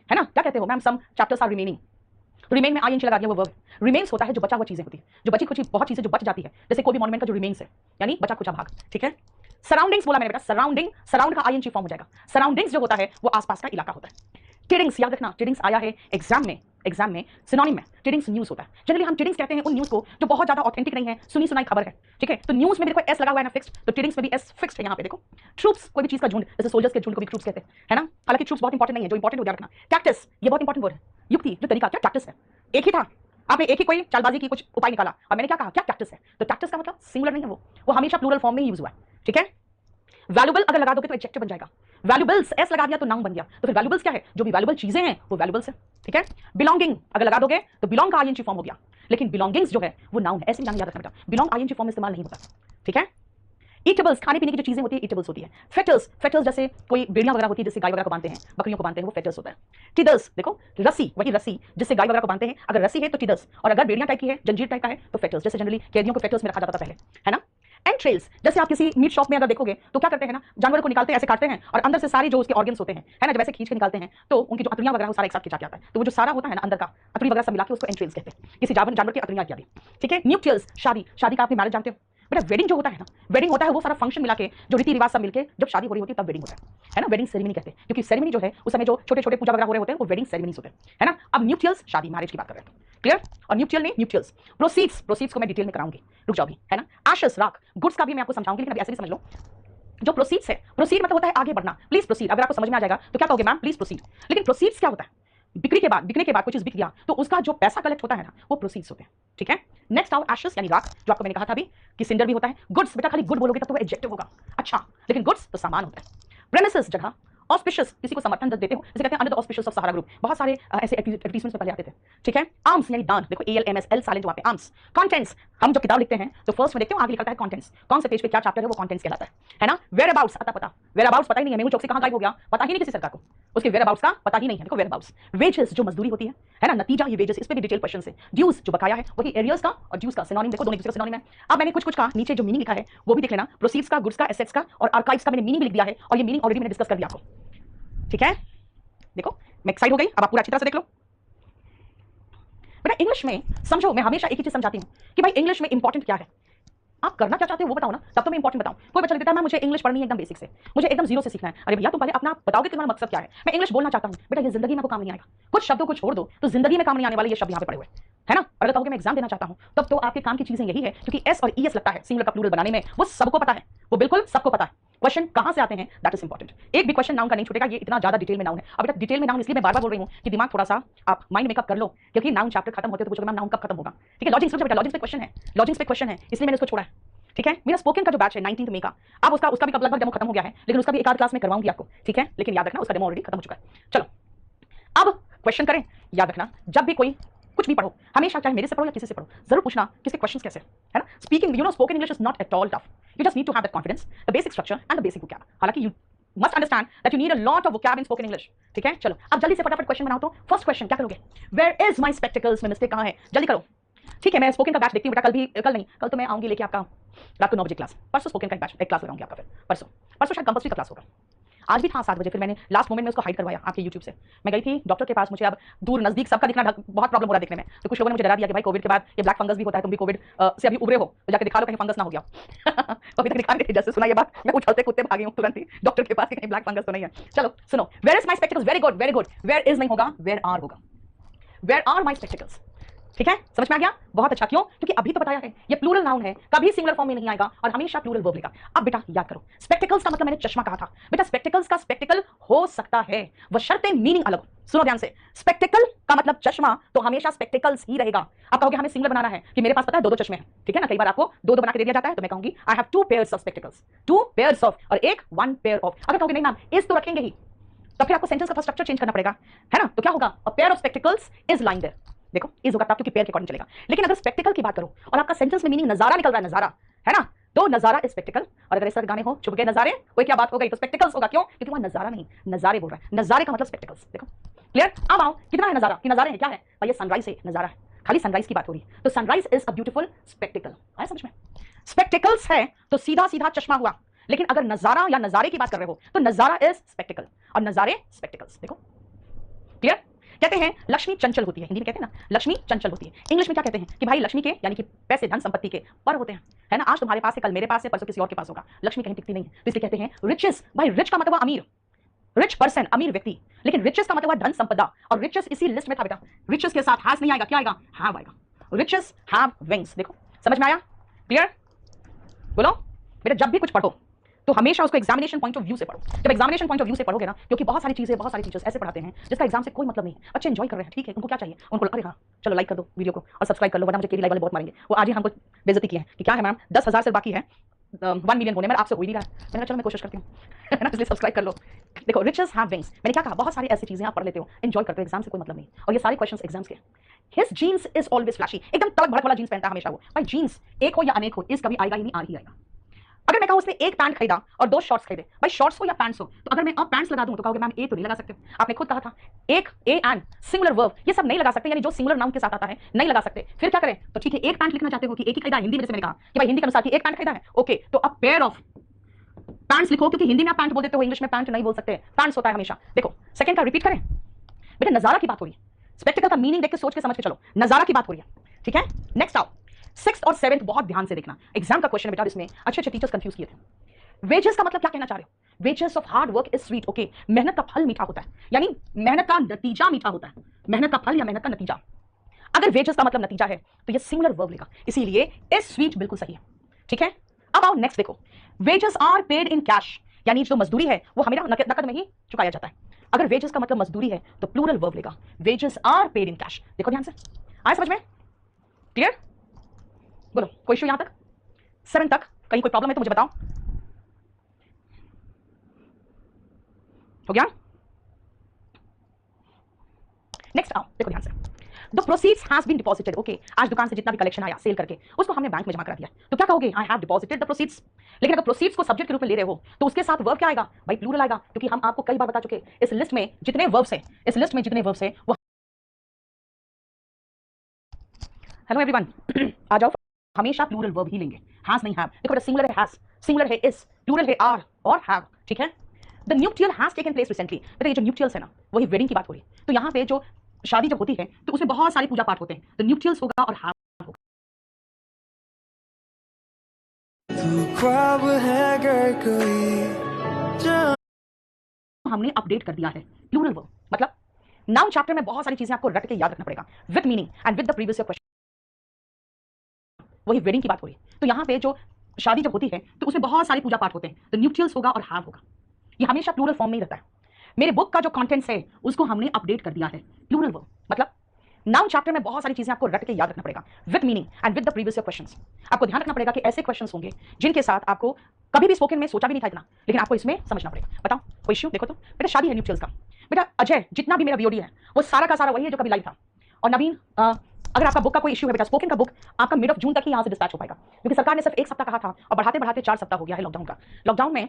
है ना, क्या कहते हो ma'am, some chapters are remaining, तो रिमेन में ING लगा दिया वो वर्ब। रिमेन्स होता है जो बचा हुआ चीजें होती है, जो बची कुछ बहुत चीजें जो बच जाती है, जैसे कोई भी मॉन्यूमेंट का जो रिमेन्स है यानी बचा कुचा भाग, ठीक है। सराउंडिंग्स बोला मैंने बेटा, सराउंडिंग, सराउंड का ING फॉर्म हो जाएगा, सराउंडिंग्स जो होता है वो आसपास का इलाका होता है। टिडिंग्स, याद रखना टिडिंग्स आया है एग्जाम में सिनोनिम में टिडिंग्स न्यूज होता है। जनरली हम टिडिंग्स कहते हैं उन न्यूज को जो बहुत ज्यादा ऑथेंटिक नहीं है, सुनी सुनाई खबर है, ठीक है। तो न्यूज में देखो एस लगा हुआ है ना फिक्स्ड, तो टिडिंग्स में भी एस फिक्स्ड है यहाँ पे देखो। ट्रूप्स, कोई भी चीज का झुंड, जैसे सोल्जर्स के झुंड को भी ट्रूप्स कहते हैं, है ना। हालांकि ट्रूप्स बहुत इंपॉर्टेंट नहीं है, जो इंपॉर्टेंट हो याद रखना। टैक्टिस, ये बहुत इंपॉर्टेंट वर्ड है। युक्ति, जो तरीका, क्या टैक्टिस है। एक ही था, आपने एक ही कोई चालबाजी की कुछ उपाय निकाला और मैंने क्या कहा, क्या टैक्टिस है। तो टैक्टिस का मतलब सिंगुलर नहीं है, वो हमेशा प्लूरल फॉर्म में ही यूज हुआ है, ठीक है। वैल्यूबल अगर लगा दोगे तो एडजेक्टिव बन जाएगा। वैल्यूबल्स एस लगा दिया तो नाउन बन गया। तो फिर वैल्यूबल्स क्या है, जो भी वैल्यूबल चीजें हैं वो वैल्यूबल्स है, ठीक है। बिलोंगिंग अगर लगा दोगे तो बिलोंग का आईएनजी फॉर्म हो गया, लेकिन बिलोंगिंग्स जो है वो नाउन है, ऐसे याद रखना बेटा। बिलोंग आईएनजी फॉर्म में इस्तेमाल नहीं होता, ठीक है। ईटेबल्स, खाने पीने की जो चीजें होती है ईटेबल्स होती है। फेटर्स, फेटर्स जैसे कोई बेड़ियां वगैरह होती है जिससे गाय वगैरह को बांधते हैं, बकरियों को बांधते हैं, वो फेटर्स होता है। टिदर्स, देखो रस्सी, वही रस्सी जिससे गाय वगैरह को बांधते हैं, अगर रस्सी है तो टिदर्स, और अगर बेड़ियां टाइप की है, जंजीर टाइप का है तो फेटर्स, जैसे जनरली कैदियों को फेटर्स में रखा जाता था पहले, है ना। एंट्रेल्स, जैसे आप किसी मीट शॉप में अगर देखोगे तो क्या करते हैं ना, जानवर को निकालते हैं, ऐसे काटते हैं और अंदर से सारी जो उसके ऑर्गन्स होते हैं, है ना, जब ऐसे खींच के निकालते हैं तो उनकी जो अतड़ियां वगैरह वो सारा एक साथ खींचा के आता है, तो वो जो सारा होता है ना अंदर का अतड़ी वगैरह सब मिला के उसको एंट्रेल्स कहते हैं, किसी जानवर की अतड़ियां इत्यादि, ठीक है। न्यूक्लियस, शादी, शादी का आपने मैरिज जानते हो बेटा। वेडिंग जो होता है ना, वेडिंग होता है वो सारा फंक्शन मिला के, जो रीति रिवाज सब मिलके जब शादी हो रही होती है तब वेडिंग होता है ना। वेडिंग सेरेमनी कहते हैं, क्योंकि सेरेमनी जो है उस समय जो छोटे छोटे पूजा वगैरह हो रहे होते हैं वो वेडिंग सेरेमनीज होते हैं, है ना। अब न्यूक्लियस, शादी, मैरिज की बात कर रहे हैं, क्लियर। और न्यूट्रियल ने न्यूट्रियल्स। प्रोसीड्स, प्रोसीड्स को मैं डिटेल में कराऊंगी, रुक जाओ भी, है ना। एशेस, राख, गुड्स का भी मैं आपको समझाऊंगी, लेकिन अभी ऐसे भी समझ लो। जो प्रोसीड्स है, प्रोसीड मतलब होता है आगे बढ़ना, प्लीज प्रोसीड। अगर आपको समझ में आ जाएगा तो क्या कहोगे मैम, प्लीज प्रोसीड। लेकिन प्रोसीड्स क्या होता है, बिक्री के बाद कोई चीज बिक गया तो उसका जो पैसा कलेक्ट होता है ना वो प्रोसीड्स होते हैं, ठीक है। नेक्स्ट आओ एशेस यानी राख, जो आपको मैंने कहा था अभी कि सिंडर भी होता है। गुड्स, बेटा खाली गुड बोलोगे तब तो वो एडजेक्टिव होगा, अच्छा, लेकिन गुड्स तो सामान होता है। प्रेमिसेस, जगह। ऑस्पिशियस, किसी को समर्थन देते हो, जिसे कहते हैं under the auspicious of Sahara group, बहुत सारे ऐसे एडवर्टाइजमेंट्स में पहले आते थे, ठीक है। आर्म्स यानी दान, देखो ALMS, L साइलेंट वहां पे, आर्म्स। कंटेंट्स, हम जब किताब लिखते हैं तो फर्स्ट में देखते हो आगे लिखा है कंटेंट्स, कौन से पेज पे क्या चैप्टर है वो कंटेंट्स कहलाता है ना। वेयर अबाउट्स, अता पता, वेयर अबाउट्स पता ही नहीं है, मेहुल चौकसी कहां गायब हो गया पता ही नहीं किसी सरकार को, उसके वेयर अबाउट्स का पता ही नहीं है, देखो वेयर अबाउट्स। वेजेस, जो मजदूरी होती है ना, नतीजा ये वेजेस, इस पे भी डिटेल क्वेश्चन है। ड्यूज, जो बकाया है, वही एरियर्स का और ड्यूज का सिनोनिम, देखो दोनों एक दूसरे का सिनोनिम है। अब मैंने कुछ का नीचे जो मीनिंग लिखा है वो भी देख लेना, प्रोसीड्स का, गुड्स का, एसेट्स का और आर्काइव्स का मैंने मीनिंग लिख दिया है, और ये मीनिंग ऑलरेडी मैंने डिस्कस कर दिया आपको, ठीक है। देखो मैं एक्साइट हो गई, अब आप पूरा अच्छी तरह से देख लो बेटा। इंग्लिश में समझो, मैं हमेशा एक ही चीज समझाती हूं कि भाई इंग्लिश में इंपॉर्टेंट क्या है, आप करना क्या चाहते हो वो बताओ ना, तब तो मैं इंपॉर्टेंट बताऊं। कोई बच्चा लिखता है मैं मुझे इंग्लिश पढ़नी है एकदम बेसिक से, मुझे एकदम जीरो से सीखना है। अरे भैया तुम पहले अपना बताओगे कि तुम्हारा मकसद क्या है। मैं इंग्लिश बोलना चाहता हूं, बेटा ये जिंदगी में आपको काम नहीं आएगा, कुछ शब्दों को छोड़ दो तो जिंदगी में काम नहीं आने वाले ये शब्द यहाँ पे पड़े हुए, है ना। अगर कहोगे मैं एग्जाम देना चाहता हूं तब तो आपके काम की चीजें यही है, क्योंकि एस और ईएस लगता है सिंगुलर का प्लूरल बनाने में, वो सबको पता है, वो बिल्कुल सबको पता है। क्वेश्चन कहां से आते हैं दैट इज इंपॉर्टेंट, एक भी क्वेश्चन नाउन का नहीं छूटेगा, ये इतना ज्यादा डिटेल में नाउन है। अब बेटा डिटेल में नाउन इसलिए मैं बार बार बोल रही हूं कि दिमाग थोड़ा सा आप माइंड मेकअप कर लो, क्योंकि नाउन चैप्टर खत्म होते तो पूछोगे मैम नाउन कब खत्म होगा, ठीक है। लॉजिक्स, बेटा लॉजिक्स पे क्वेश्चन है, लॉजिक्स पे क्वेश्चन है, इसलिए मैंने इसको छोड़ा है, ठीक है। मेरा स्पोकन का जो बैच है 19 मई का, अब उसका भी लगभग डेमो खत्म हो गया है, लेकिन उसका भी एक आध क्लास में करवाऊंगी आपको, ठीक है। लेकिन याद रखना उसका डेमो ऑलरेडी खत्म हो चुका है। चलो अब क्वेश्चन करें, याद रखना जब भी कोई कुछ भी पढ़ो, हमेशा चाहे मेरे से पढ़ो या किसी से पढ़ो, जरूर पूछना किसके क्वेश्चंस कैसे, है ना। Speaking, you know spoken English is not at all tough, you just need to have that confidence, the basic structure and the basic vocab. हालांकि you must understand that you need a lot of vocab in spoken English, ठीक है। चलो अब जल्दी से फटाफट question बनाओ। तो फर्स्ट क्वेश्चन क्या करोगे, वेयर इज माय स्पेक्टिकल्स में मिस्टेक कहां है, जल्दी करो, ठीक है। मैं स्पोकन का बैच देखती हूँ बेटा, कल नहीं, कल तो मैं आऊंगी लेके आपका रात को 9 बजे क्लास, परसों स्पोकन का बैच एक क्लास लगाऊंगी आपका, फिर परसों शायद कंपल्सरी का क्लास होगा। आज भी था 7 बजे, फिर मैंने लास्ट मोमेंट में उसको हाइड करवाया आपके YouTube से। मैं गई थी डॉक्टर के पास, मुझे अब दूर नजदीक सबका दिखना बहुत प्रॉब्लम हो रहा है देखने में, तो कुछ लोगों ने मुझे डरा दिया कि भाई कोविड के बाद ये ब्लैक फंगस भी होता है, तुम भी कोविड से अभी उबरे हो तो जाके दिखा लो कहीं फंगस ना हो गया। तो अभी तक दिखा नहीं, जैसे सुना ये बात मैं उछलते कूदते भागी हूँ तुरंत ही डॉक्टर के पास, कहीं ब्लैक फंगस तो नहीं है। चलो सुनो, where is my spectacles, very good very good, where is नहीं होगा, वेयर आर होगा, वेयर आर माय स्पेक्टिकल्स, ठीक है। समझ में आ गया, बहुत अच्छा। क्यों, क्योंकि अभी तो बताया है ये प्लूरल नाउन है, कभी सिंगुलर फॉर्म में नहीं आएगा और हमेशा प्लूरल वर्ब लेगा। अब बेटा याद करो, स्पेक्टिकल्स का मतलब मैंने चश्मा कहा था बेटा, स्पेक्टिकल्स का स्पेक्टिकल हो सकता है, बशर्ते मीनिंग अलग। सुनो ध्यान से, स्पेक्टिकल का मतलब चश्मा, तो हमेशा स्पेक्टिकल्स ही रहेगा। आप कहोगे हमें सिंगुलर बनाना है कि मेरे पास पता है 2 चश्मे हैं, ठीक है ना, कई बार आपको 2 बना के दे दिया जाता है, तो मैं कहूंगी I have 2 pairs of spectacles, 2 pairs of, और एक 1 पेयर ऑफ। अगर कहोगे नहीं मैम इस तो रखेंगे ही, तो फिर आपको सेंटेंस का स्ट्रक्चर चेंज करना पड़ेगा, है ना। तो क्या होगा, a pair of spectacles is lying there, देखो इज होगा तब क्योंकि पेयर के अकॉर्डिंग चलेगा। लेकिन अगर स्पेक्टिकल की बात करो और आपका सेंटेंस में मीनिंग नजारा निकल रहा है, नजारा, है ना, तो नजारा इज स्पेक्टिकल। और अगर इस तरह गाने हो चुप गए नजारे, कोई क्या बात हो गई, तो स्पेक्टिकल्स होगा। क्यों, क्योंकि वहां नजारा नहीं नजारे बोल रहा है, नजारे का मतलब स्पेक्टिकल्स। देखो क्लियर, अब आओ कितना है नजारा, कि नजारे हैं, क्या है भाई, ये सनराइज है, नजारा है, खाली सनराइज की बात हो रही है, तो sunrise is a beautiful spectacled. आया समझ में, स्पेक्टिकल्स है तो सीधा सीधा चश्मा हुआ, लेकिन अगर नजारा या नजारे की बात कर रहे हो तो नजारा इज स्पेक्टिकल और नजारे स्पेक्टिकल्स। देखो क्लियर। कहते हैं लक्ष्मी चंचल होती है, हिंदी में कहते हैं ना लक्ष्मी चंचल होती है, इंग्लिश में क्या कहते हैं कि भाई लक्ष्मी के यानी कि पैसे धन संपत्ति के पर होते हैं, है ना। आज तुम्हारे पास है, कल मेरे पास है, परसों किसी और के पास होगा, लक्ष्मी कहीं टिकती नहीं है, तो इसलिए कहते हैं रिचेस, भाई रिच का मतलब अमीर, रिच पर्सन, अमीर व्यक्ति, लेकिन रिचेस का मतलब हुआ धन संपदा, और रिचेस इसी लिस्ट में था बेटा। रिचेस के साथ हैज नहीं आएगा, क्या आएगा? हैव आएगा। Riches have wings. देखो समझ में आया? क्लियर? बोलो बेटा, जब भी कुछ पढ़ो तो हमेशा उसको एग्जामिनेशन पॉइंट ऑफ व्यू से पढ़ो। जब एग्जामिनेशन पॉइंट ऑफ व्यू से पढ़ोगे ना, क्योंकि बहुत सारी चीजें, बहुत सारे टीचर्स ऐसे पढ़ाते हैं जिसका एग्जाम से कोई मतलब नहीं है। बच्चे एंजॉय कर रहे हैं, ठीक है, उनको क्या चाहिए? उनको अरे हाँ चलो लाइक कर दो वीडियो को और सब्सक्राइब कर लो, वरना मुझे केरी लाइक वाले बहुत मारेंगे। वो आज ही हमको बेइज्जती की है कि क्या है मैम 10,000 से बाकी है 1 मिलियन होने में, आपसे हो ही नहीं रहा है। मैंने कहा चलो मैं कोशिश करती हूँ है ना, इसलिए सब्सक्राइब कर लो। देखो रिचेस हैव विंग्स, मैंने क्या कहा? बहुत सारी ऐसी चीजें आप पढ़ लेते हो, एंजॉय करते हो, एग्जाम से कोई मतलब नहीं। और ये सारे क्वेश्चंस एग्जाम्स के। His jeans is always flashy, एकदम तड़क भड़क वाला जीन्स पहनता है हमेशा वो। भाई जीन्स एक हो या अनेक हो, इस कभी आएगा ही नहीं, आ ही आएगा। अगर मैं कहूं उसने एक पैंट खरीदा और 2 शॉर्ट्स खरीदे, भाई शॉर्ट्स हो या पैंट्स हो, तो अगर मैं अब पैंट्स लगा दूं तो कहोगे मैम ए तो नहीं लगा सकते। आपने खुद कहा था एक, ए एंड, सिंगुलर वर्ब, ये सब नहीं लगा सकते, यानी जो सिंगुलर नाउन के साथ आता है नहीं लगा सकते। फिर क्या करें? तो ठीक है, एक पैंट लिखना चाहते हो कि एक ही खरीदा, हिंदी में जैसे मैंने कहा कि भाई हिंदी के अनुसार कि एक पैंट खरीदा है, ओके, तो अब पेयर ऑफ पैंट्स लिखो, क्योंकि हिंदी में आप पैंट बोल देते हो, इंग्लिश में पैंट नहीं बोल सकते, पैंट्स होता है हमेशा। देखो सेकंड का रिपीट करें बेटा, नजारा की बात हो रही है, स्पेक्टिकल का मीनिंग देख के सोच के समझ के चलो, नजारा की बात हो रही है, ठीक है। नेक्स्ट आओ, 6th और 7th बहुत ध्यान से देखना, एग्जाम का क्वेश्चन बेटा, इसमें अच्छे अच्छे टीचर्स कंफ्यूज किए थे। वेजेस का मतलब क्या कहना चाह रहे हो? Wages of hard work is sweet, okay, मेहनत का फल मीठा होता है, यानी मेहनत का नतीजा मीठा होता है, मेहनत का फल या मेहनत का नतीजा। अगर वेजेस का मतलब नतीजा है तो ये सिंगुलर वर्ब लेगा, इसीलिए इज स्वीट बिल्कुल सही है, ठीक है। अब आओ नेक्स्ट देखो, wages are paid in cash, यानी जो मजदूरी है वो हमें नकद में ही चुकाया जाता है। अगर वेजेस का मतलब मजदूरी है तो प्लूरल वर्ब लेगा, wages are paid in cash. देखो ध्यान से, आए समझ में? क्लियर? बोलो कोई इशू यहां तक? 7 तक कहीं कोई प्रॉब्लम है तो मुझे बताओ। हो गया? नेक्स्ट आओ, देखो ध्यान से, the proceeds has been deposited, okay, आज दुकान से जितना भी कलेक्शन आया सेल करके उसको हमने बैंक में जमा करा दिया, तो क्या कहोगे? I have deposited the proceeds. लेकिन अगर प्रोसीड्स को सब्जेक्ट के रूप में ले रहे हो तो उसके साथ वर्ब क्या आएगा? भाई प्लूरल आएगा, क्योंकि हम आपको कई बार बता चुके इस लिस्ट में जितने वर्ब्स हैं, इस लिस्ट में जितने वर्ब्स हैं वो, हेलो एवरीवन आ जाओ, हमेशा प्लूरल वर्ब ही लेंगे, हैज नहीं हैव। देखो बेटा, सिंगुलर है हैज, सिंगुलर है इज, प्लूरल है आर और हैव, ठीक है। The nuptial has taken place recently, बेटा ये जो न्यूक्टियल्स है ना, वही वेडिंग की बात हो रही है, तो यहाँ पे जो शादी जब होती है तो उसमें बहुत सारे पूजा पाठ होते हैं, तो न्यूक्टियल्स होगा और हैव होगा। हमने अपडेट कर दिया है प्लूरल वर्ब, मतलब नाउन चैप्टर में बहुत सारी चीजें आपको रट के याद रखना पड़ेगा, with meaning and with the previous question, वही वेडिंग की बात हो रही है, तो यहाँ पे जो शादी जब होती है तो उसमें बहुत सारे पूजा पाठ होते हैं, तो न्यूक्टियल्स होगा और हैव होगा, ये हमेशा प्लूरल फॉर्म में ही रहता है। मेरे बुक का जो कंटेंट्स है उसको हमने अपडेट कर दिया है प्लूरल वर्ब, मतलब नाउन चैप्टर में बहुत सारी चीजें आपको रट के याद रखना पड़ेगा, with meaning and with the previous questions. आपको ध्यान रखना पड़ेगा कि ऐसे क्वेश्चंस होंगे जिनके साथ आपको कभी भी स्पोकन में सोचा भी नहीं था इतना, लेकिन आपको इसमें समझना पड़ेगा। बताओ कोई इश्यू? देखो तो बेटा, शादी है न्यूक्टियल्स का, बेटा अजय जितना भी मेरा वीओडी है वो सारा का सारा वही है जो कभी लाइव था। और नवीन, अगर आपका बुक का कोई इश्यू है बेटा, स्पोकन का बुक आपका मिड ऑफ जून तक ही यहाँ से डिस्पैच हो पाएगा, क्योंकि सरकार ने सिर्फ 1 सप्ताह कहा था और बढ़ाते बढ़ाते 4 सप्ताह हो गया है लॉकडाउन का। लॉकडाउन में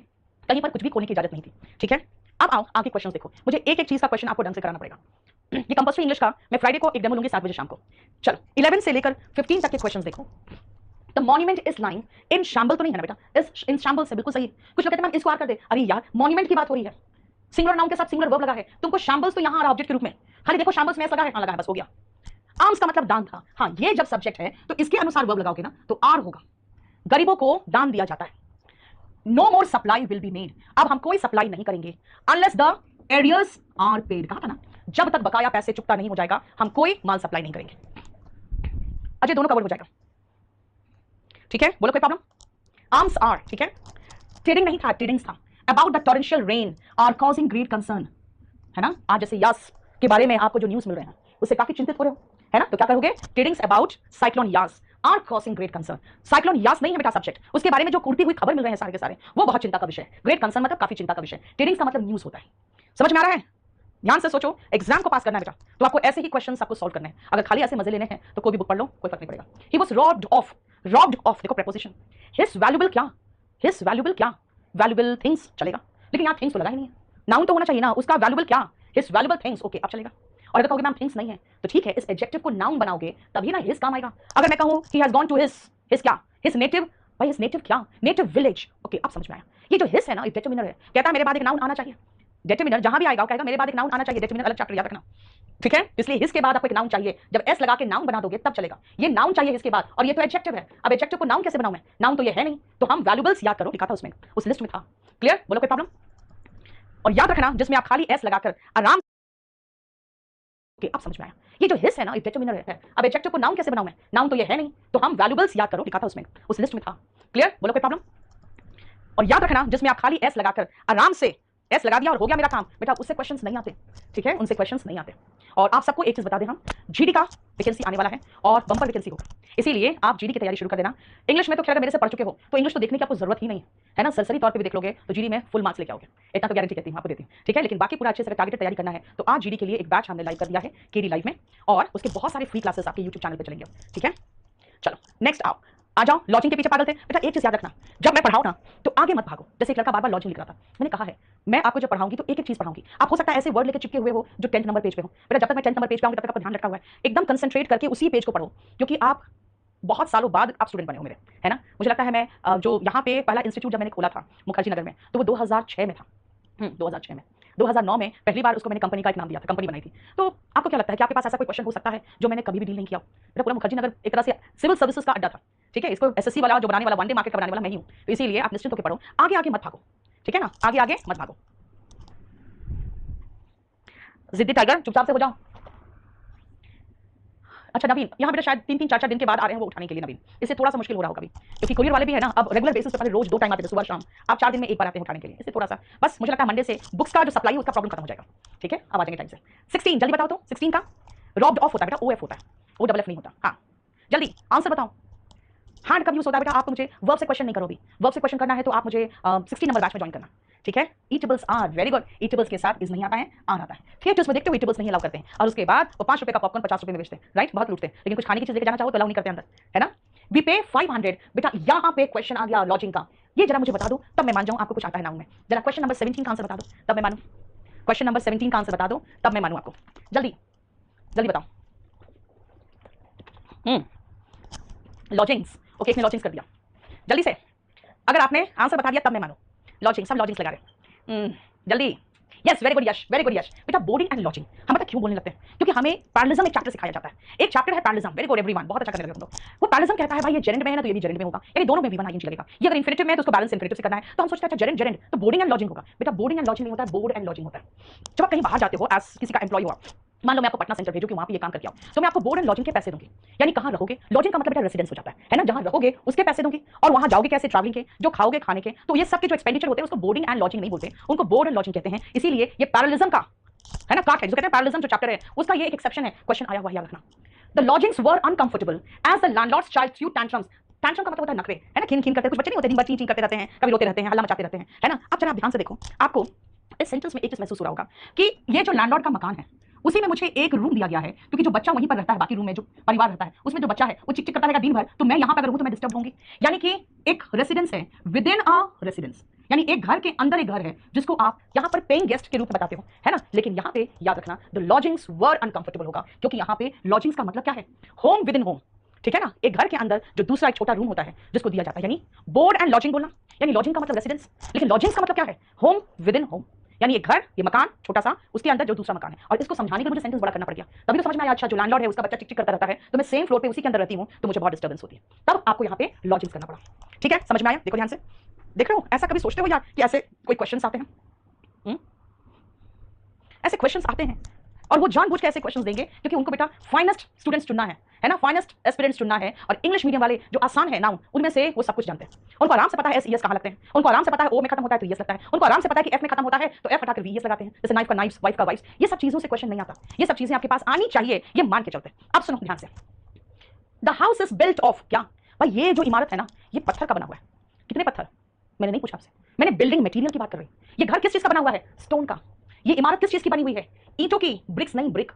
कहीं पर कुछ भी खोलने की इजाजत नहीं थी, ठीक है। अब आओ आगे क्वेश्चन देखो, मुझे एक एक चीज का क्वेश्चन आपको ढंग से कराना पड़ेगा। ये कंपल्सरी इंग्लिश का मैं फ्राइडे को एक डेमो लूंगी 7 बजे शाम को। चलो 11 से लेकर 15 तक के क्वेश्चन देखो। The monument is lying in shambles, तो नहीं है ना बेटा, इस इन शाम्बल से बिल्कुल सही। कुछ लोग कहते हैं मैम इसको आर कर दे, अरे यार मॉन्यूमेंट की बात हो रही है, सिंगुलर नाउन के साथ सिंगुलर वर्ब लगा है, तुमको शाम्बल्स तो यहाँ आ रहा ऑब्जेक्ट के रूप में, खाली देखो शाम्बल्स में लगा है, हाँ लगा है, बस हो गया। आर्म्स का मतलब दान था, हाँ ये जब सब्जेक्ट है तो इसके अनुसार वर्ब लगाओगे ना तो आर होगा, गरीबों को दान दिया जाता है। No more supply will be made, अब हम कोई सप्लाई नहीं करेंगे unless the arrears are paid, कहा था ना, जब तक बकाया पैसे चुकता नहीं हो जाएगा हम कोई माल सप्लाई नहीं करेंगे। अजय दोनों कवर हो जाएगा, ठीक है, बोलो कोई प्रॉब्लम? आर्म्स आर, ठीक है, ट्रेडिंग नहीं था, ट्रेडिंग्स था। About the torrential rain are causing great concern, है ना, आज जैसे यास के बारे में आपको जो न्यूज मिल रहे हैं उससे काफी चिंतित हो रहे हो, है ना, तो क्या करोगे? Tidings about cyclone Yaas are causing great concern. Cyclone Yaas नहीं है बेटा सब्जेक्ट, उसके बारे में जो उड़ती हुई खबर मिल रहे हैं सारे के सारे, वो बहुत चिंता का विषय है। ग्रेट कंसर्न मतलब काफी चिंता का विषय, ट्रेडिंग्स का मतलब न्यूज होता है। समझ में आ रहा है? ध्यान से सोचो, एग्जाम को पास करना है बेटा तो आपको ऐसे ही क्वेश्चंस आपको सॉल्व करने हैं। अगर खाली ऐसे मजे लेने हैं तो कोई भी बुक पढ़ लो, कोई फर्क नहीं पड़ेगा। ही वाज रॉब्ड ऑफ, देखो प्रीपोजिशन, हिज वैल्यूएबल क्या, हिज वैल्यूएबल क्या, वैल्यूएबल थिंग्स चलेगा, लेकिन यहाँ थिंग्स तो लगा ही नहीं है, नाउन तो होना चाहिए ना, उसका वैल्यूएबल क्या, हिज वैल्यूएबल थिंग्स, ओके अब चलेगा। और अगर कहोगे मैम थिंग्स नहीं है तो ठीक है, इस एडजेक्टिव को नाउन बनाओगे तभी ना हिज काम आएगा। अगर मैं कहूं he has gone to his क्या, हिज नेटिव, भाई हिज नेटिव क्या, नेटिव विलेज, ओके अब समझ में आया। ये जो हिज है ना, डिटरमिनर है, कहता है मेरे बाद एक नाउन आना चाहिए, डिटरमिनर जहां भी आएगा कहेगा मेरे बाद एक नाउन आना चाहिए, डिटरमिनर अलग चैप्टर याद रखना, ठीक है। इसलिए हिज के बाद आपको एक नाउन चाहिए, जब एस लगा के नाउन बना दोगे तब चलेगा। ये नाउन चाहिए हिज के बाद, और ये तो एडजेक्टिव है, अब एडजेक्टिव को नाउन कैसे बनाऊं मैं, नाउन तो ये है नहीं, तो हम वैल्यूएबल्स याद करो, लिखा था उसमें, उस लिस्ट में था। क्लियर, बोलो कोई प्रॉब्लम? और याद रखना जिसमें आप खाली एस लगाकर आराम के, अब समझ में आया। ये जो हिस है ना, डिटरमिनर है। अब एडजेक्टिव को नाउन कैसे बनाऊं मैं? नाउन तो ये है नहीं, तो हम वैल्यूबल्स याद करो, लिखा था उसमें, उस लिस्ट में था। क्लियर? बोलो कोई प्रॉब्लम? और याद रखना जिसमें आप खाली एस लगाकर आराम से एस लगा दिया और हो गया मेरा काम, बेटा उससे क्वेश्चंस नहीं आते। ठीक है, उनसे क्वेश्चंस नहीं आते। और आप सबको एक चीज बता दें, हम जीडी का वैकेंसी आने वाला है और बम्पर वैकेंसी होगा, इसीलिए आप जीडी की तैयारी शुरू कर देना। इंग्लिश में तो खैर मेरे से पढ़ चुके हो तो इंग्लिश तो देखने की आपको जरूरत ही नहीं है ना, सरसरी तौर पे भी देख लोगे तो जीडी में फुल मार्क्स लेके आओगे, इतना तो गारंटी कहती हूं, आपको देती हूं। ठीक है, लेकिन बाकी पूरा अच्छे से टारगेटेड तैयारी करना है तो आज जीडी के लिए एक बैच हमने लाइव कर दिया है केडी लाइव में, और उसके बहुत सारे फ्री क्लासेस आपके यूट्यूब चैनल पर चलेंगे। ठीक है, चलो नेक्स्ट आओ, आ जाओ। लॉजिंग के पीछे पागल थे बेटा, एक चीज याद रखना, जब मैं पढ़ाऊं ना तो आगे मत भागो। जैसे एक लड़का बार बार लॉजिंग लिख रहा था, मैंने कहा है मैं आपको जब पढ़ाऊंगी तो एक एक चीज पढ़ाऊंगी। आप हो सकता है ऐसे वर्ड लेके चिपके हुए हो जो 10th नंबर पेज पे हो, बेटा जब तक मैं 10th नंबर पेज पे आऊंगी तब तक आपका ध्यान रखा हुआ है, एकदम कंसंट्रेट करके उसी पेज को पढ़ो, क्योंकि आप बहुत सालों बाद आप स्टूडेंट बने हो मेरे, है ना। मुझे लगता है मैं जो यहाँ पे पहला इंस्टीट्यूट जब मैंने खोला था मुखर्जी नगर में, तो वो 2006 में था। 2006 में, 2009 में पहली बार उसको मैंने कंपनी का एक नाम दिया था, कंपनी बनाई थी। तो आपको क्या लगता है कि आपके पास ऐसा कोई क्वेश्चन हो सकता है जो मैंने कभी भी डील नहीं किया? मेरा पूरा मुखर्जी नगर एक तरह से सिविल सर्विसेज का अड्डा था। ठीक है, इसको एसएससी वाला जो बनाने वाला, वनडे मार्केट का बनाने वाला मैं ही हूं, तो इसीलिए आप निश्चित होकर पढ़ो, आगे आगे मत भागो। ठीक है ना, आगे आगे मत भागो। जिद्दी टाइगर चुपचाप से हो जाओ। अच्छा नवीन, यहाँ बेटा शायद 3-3 4-4 दिन के बाद आ रहे हैं वो उठाने के लिए नवीन, इससे थोड़ा सा मुश्किल हो रहा होगा अभी, क्योंकि कोरियर वाले भी है ना अब रेगुलर बेसिस पे पहले रोज 2 टाइम आते थे, सुबह शाम, आप 4 दिन में एक बार आते हैं उठाने के लिए, इससे थोड़ा सा बस मुझे लगता है मंडे से बुक्स का जो सप्लाई है उसका प्रॉब्लम खत्म हो जाएगा। ठीक है, अब आ जाएंगे टाइम से। 16 जल्दी बताओ तो, 16 का रॉब्ड ऑफ होता है बेटा, ओएफ होता है, ओ डबल एफ नहीं होता। हाँ जल्दी आंसर बताओ। हैंड कब यूज होता है बेटा? आप तो मुझे वर्ब से क्वेश्चन नहीं करो, भी वर्ब से क्वेश्चन करना है तो आप मुझे 16 नंबर बैच में ज्वाइन करना। ठीक है, eatables are very good, eatables के साथ इज नहीं आता है, आर आता है। थिएटर्स में देखते हो ईटेबल्स नहीं अलाउ करते हैं, और उसके बाद वो 5 रुपए का पॉपकॉर्न 50 रुपए में बेचते हैं, राइट, बहुत लूटते हैं, लेकिन कुछ खाने की चीज लेके जाना चाहो तो अलाउ नहीं करते अंदर, है ना। वी पे 500 बेटा, यहाँ पे क्वेश्चन आ गया लॉजिंग का, ये जरा मुझे बता दो तब मैं मान जाऊँ आपको कुछ आता है नाउन में। जरा क्वेश्चन नंबर 17 का आंसर बता दो तब मैं मानूं, क्वेश्चन नंबर 17 का आंसर बता दो तब मैं मानूं आपको, जल्दी जल्दी बताओ। लॉजिंग्स, ओके इसने लॉजिंग्स कर दिया, जल्दी से, अगर आपने आंसर बता दिया तब मैं मानूं। लॉजिंग, सब लॉजिंग्स लगा रहे, जल्दी। यस वेरी गुड यश, वेरी गुड यश। बेटा बोर्डिंग एंड लॉजिंग हम पता क्यों बोलने लगते हैं? क्योंकि हमें पैरेललिज्म एक चैप्टर सिखाया जाता है, एक चैप्टर है पैरेललिज्म, वेरी गुड एवरीवन, बहुत अच्छा करने लगे तुम लोग। वो पैरेललिज्म कहता है भाई ये जेरेंड में है ना तो ये भी जेरेंड में होगा, यानी दोनों में V1 ING लगेगा। ये अगर इंफिनिटिव में है तो उसको बैलेंस इंफिनिटिव से करना है, तो हम सोचते हैं अच्छा जेरेंड जेरेंड तो बोर्डिंग एंड लॉजिंग होगा। बेटा बोर्डिंग एंड लॉजिंग नहीं होता है, बोर्ड एंड लॉजिंग होता है। जब आप कहीं बाहर जाते हो एज किसी का एम्प्लॉय हो, मान लो मैं आपको पटना सेंटर भेजूं कि वहां पे ये काम करके आओ, तो मैं आपको बोर्ड एंड लॉजिंग के पैसे दूंगी, यानी कहां रहोगे, लॉजिंग का मतलब बेटा रेसिडेंस हो जाता है ना, जहां रहोगे उसके पैसे दूंगी, और वहां जाओगे कैसे, ट्रैवलिंग के, जो खाओगे खाने के, तो ये सब के जो एक्सपेंडिचर होते हैं उसको बोर्डिंग एंड लॉजिंग नहीं बोलते, उनको बोर्ड एंड लॉजिंग कहते हैं। इसीलिए ये पैरेललिज्म का है ना काट है, जो कहते हैं पैरेललिज्म जो चैप्टर है उसका ये एक एक्सेप्शन है, क्वेश्चन आया हुआ याद रखना। The lodgings were uncomfortable as the landlord's child threw tantrums, tantrum का मतलब होता है नखरे, है ना, खिन खिन करते हैं, कुछ बच्चे नहीं होते दिन भर चीं चीं करते रहते हैं, कभी रोते रहते हैं, हल्ला मचाते रहते हैं, है ना। अब जरा ध्यान से देखो, आपको इस सेंटेंस में एक चीज महसूस हो रहा होगा कि ये जो लैंडलॉर्ड का मकान है उसी में मुझे एक रूम दिया गया है, क्योंकि जो बच्चा वहीं पर रहता है, बाकी रूम में जो परिवार रहता है उसमें जो बच्चा है वो चिक चिक करता रहेगा दिन भर, तो मैं यहाँ पर अगर हूं तो मैं डिस्टर्ब होंगी, यानी कि एक रेसिडेंस है विद इन अ रेसिडेंस, यानी एक घर के अंदर एक घर है जिसको आप यहाँ पर पेइंग गेस्ट के रूप में बताते हो, है ना। लेकिन यहाँ पे याद रखना द लॉजिंग्स वर अनकंफर्टेबल होगा, क्योंकि यहाँ पे लॉजिंग्स का मतलब क्या है, होम विद इन होम, ठीक है ना, एक घर के अंदर जो दूसरा एक छोटा रूम होता है जिसको दिया जाता है, यानी बोर्ड एंड लॉजिंग बोलना, यानी लॉजिंग का मतलब रेसिडेंस, लेकिन लॉजिंग्स का मतलब क्या है, होम विद इन होम, यानी एक घर, ये मकान छोटा सा, उसके अंदर जो दूसरा मकान है। और इसको समझाने के लिए मुझे सेंटेंस बड़ा करना पड़ गया, तभी तो समझ में आया अच्छा जो लैंडलॉर्ड है उसका बच्चा चिक चिक करता रहता है, तो मैं सेम फ्लोर पे उसी के अंदर रहती हूँ तो मुझे बहुत डिस्टर्बेंस होती है, तब आपको यहाँ पे लॉजिंग्स करना पड़ा। ठीक है, समझ में आया? देखो ध्यान से, देख रहे हो, ऐसा कभी सोचते हो यार कि ऐसे कोई क्वेश्चंस आते हैं, ऐसे क्वेश्चंस आते हैं और वो जानबूझ के ऐसे क्वेश्चंस देंगे क्योंकि उनको बेटा फाइनेस्ट स्टूडेंट्स चुनना है ना, फाइनेस्ट एस्पिरेंट्स चुनना है, और इंग्लिश मीडियम वाले जो आसान है नाउन उनमें से वो सब कुछ जानते हैं, उनको आराम से पता है एस ईएस कहां लगते हैं, उनको आराम से पता है ओ में खत्म होता है तो ईएस लगता है, उनको आराम से पता है कि एफ में खत्म होता है तो एफ हटाकर वीएस लगाते हैं, जैसे नाइफ का नाइफ्स, वाइफ का वाइफ्स, ये सब चीजों से क्वेश्चन नहीं आता, ये सब चीजें आपके पास आनी चाहिए, ये मान के चलते हैं। अब सुनो ध्यान से, the house is built of, क्या भाई ये जो इमारत है ना ये पत्थर का बना हुआ है, कितने पत्थर, मैंने नहीं पूछा आपसे, मैंने बिल्डिंग मटेरियल की बात कर रही हूं। ये घर किस चीज का बना हुआ है, स्टोन का। ये इमारत किस चीज की बनी हुई है, ईंटों की, ब्रिक्स नहीं ब्रिक।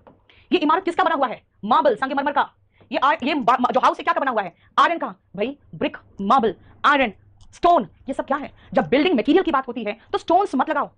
ये इमारत किसका बना हुआ है, मार्बल, संगमरमर का। ये जो हाउस है क्या का बना हुआ है, आयरन का। भाई ब्रिक, मार्बल, आयरन, स्टोन, ये सब क्या है। जब बिल्डिंग मटेरियल की बात होती है तो स्टोन्स मत लगाओ।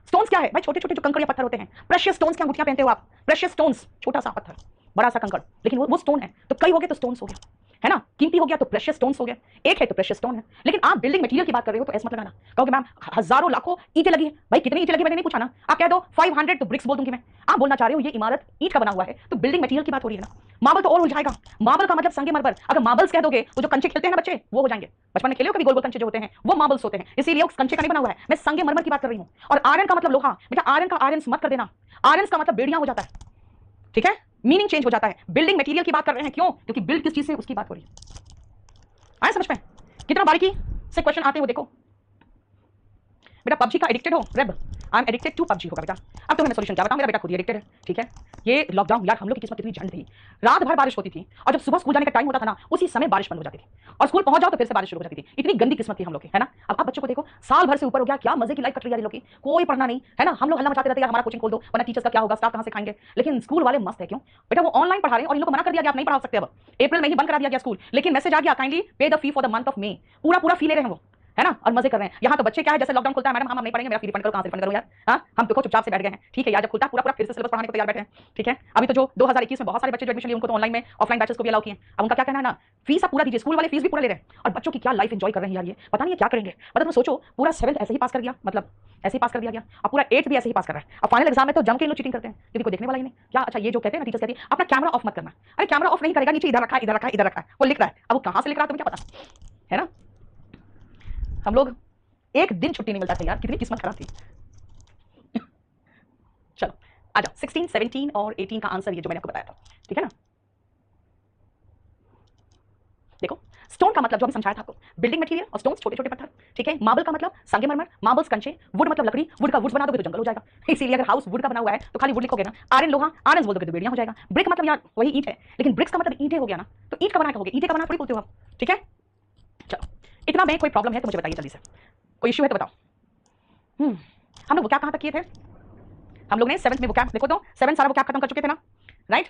स्टोन्स क्या है भाई, छोटे छोटे जो कंकड़ या पत्थर होते हैं, प्रेशियस स्टोन्स की अंगूठियां पहनते हो आप, प्रेशियस स्टोन्स, छोटा सा पत्थर, बड़ा सा कंकड़, लेकिन वो स्टोन है, तो कई हो गए तो स्टोन्स हो गया। है ना, कीमती हो गया तो प्रेशियस स्टोन्स हो गए, एक है तो प्रेशियस स्टोन है। लेकिन आप बिल्डिंग मटेरियल की बात कर रहे हो तो ऐसा मत लगाना, कहोगे मैम हजारों लाखों ईंटें लगी है, भाई कितनी ईंटें लगी मैंने नहीं पूछा ना, आप कह दो 500 तो ब्रिक्स बोल दूंगी मैं। आप बोलना चाह रहे हो ये इमारत ईंट का बना हुआ है तो बिल्डिंग मटेरियल की बात हो रही है ना। मार्बल तो और उलझाएगा, मार्बल का मतलब संगे मरमर, अगर मार्बल्स कह दोगे वो जो कंचे खेलते हैं ना बच्चे वो हो जाएंगे, बचपन में खेले हो कभी गोल गोल कंचे जो होते हैं वो मार्बल्स होते हैं, इसीलिए उस कंचे का नहीं बना हुआ है, मैं संगे मरमर की बात कर रही हूं। और आयरन का मतलब लोहा, बेटा आयरन का आयरन मत कर देना, आयरन का मतलब बेड़ियां हो जाता है, ठीक है, मीनिंग चेंज हो जाता है। बिल्डिंग मटेरियल की बात कर रहे हैं, क्यों, क्योंकि बिल्ड किस चीज से उसकी बात हो रही है। आए समझ में कितना बारीकी से क्वेश्चन आते हैं वो देखो। बेटा पबजी का एडिक्टेड हो, रेब I am addicted to PUBG होगा बेटा। अब तो मैं सॉल्यूशन क्या बताऊं, मेरा बेटा खुद ही एडिक्टेड है, ठीक है। ये लॉकडाउन यार हम लोग की किस्मत कितनी झंड थी, रात भर बारिश होती थी और जब सुबह स्कूल जाने का टाइम होता था ना उसी समय बारिश बंद हो जाती थी और स्कूल पहुंच जाओ तो फिर से बारिश शुरू हो जाती थी। इतनी गंदी किस्मत थी हम लोग की, है ना। अब आप बच्चों को देखो साल भर से ऊपर हो गया, क्या मजे की लाइफ कट रही है लोग की, कोई पढ़ना नहीं है ना। हम लोग हल्ला मचाते रहते हैं हमारा कोचिंग खोल दो वरना टीचर्स का क्या होगा, स्टाफ कहां से खाएंगे। लेकिन स्कूल वाले मस्त है, क्यों बेटा, वो ऑनलाइन पढ़ा रहे हैं और इन लोग को मना कर दिया गया आप नहीं पढ़ा सकते, अब अप्रैल में ही बंद करा दिया गया स्कूल, लेकिन मैसेज आ गया काइंडली पे the fee for the month of May, पूरा फी ले रहे हैं वो, है ना, और मजे कर रहे हैं। यहाँ तो बच्चे क्या है, जैसे लॉकडाउन खुलता है मैडम हम नहीं पढ़ेंगे, मेरा फी रिफंड करो, कहां से रिफंड करूं यार, हाँ हम देखो चुपचाप से बैठ गए हैं, ठीक है यार, जब खुलता पूरा फिर से सिलेबस पढ़ाने को तैयार बैठे हैं, ठीक है। अभी तो जो 2021 में बहुत सारे बच्चे जो एडमिशन लिए उनको तो ऑनलाइन में ऑफलाइन बैचेस को भी अलाउ किए, अब उनका क्या कहना है ना, फीस आप पूरा दीजिए, स्कूल वाले फीस भी पूरा ले रहे हैं और बच्चों की क्या लाइफ एंजॉय कर रहे हैं यार, ये पता नहीं है क्या करेंगे। मतलब तुम सोचो पूरा 7th ऐसे ही पास कर दिया, मतलब ऐसे ही पास कर दिया गया, अब पूरा 8th भी ऐसे ही पास कर रहा है, अब फाइनल एग्जाम में तो जम के लोग चीटिंग करते हैं क्योंकि कोई देखने वाला ही नहीं क्या। अच्छा ये जो कहते हैं ना टीचर्स कहती है अपना कैमरा ऑफ मत करना, अरे कैमरा ऑफ नहीं करेगा, नीचे इधर रखा इधर रखा इधर रखा वो लिख रहा है, अब वो कहां से लिख रहा है तुम्हें क्या पता, है ना। हम लोग एक दिन छुट्टी नहीं मिलता था यार, कितनी किस्मत खराब थी। चलो आ जाओ 16, 17 और 18 का आंसर ये जो मैंने आपको बताया था, ठीक है ना। देखो स्टोन का मतलब जो हमने समझाया था आपको, बिल्डिंग मटेरियल और स्टोन्स छोटे छोटे पत्थर, ठीक है। मार्बल का मतलब संगमरमर, मार्बल्स कंचे, वुड मतलब लकड़ी, वुड का वुड्स बना दोगे तो जंगल हो जाएगा, इसीलिए अगर हाउस वुड का बना हुआ है तो खाली वुड लिखोगे ना। आयरन लोहा, आयरन बोल दोगे तो बेड़ियां हो जाएगा। ब्रिक मतलब यार वही ईंट है, लेकिन ब्रिक्स का मतलब ईंटें हो गया ना, तो ईंट का बना कहोगे, ईंटें का बना थोड़ी बोलते हो आप, ठीक है। चलो इतना में कोई प्रॉब्लम है तो मुझे बताइए जल्दी से, कोई इश्यू है तो बताओ। हम लोग वो क्या कहां तक किए थे, हम लोग ने 7th में वो क्या देखो तो 7 सारा वो क्या खत्म कर चुके थे ना, राइट।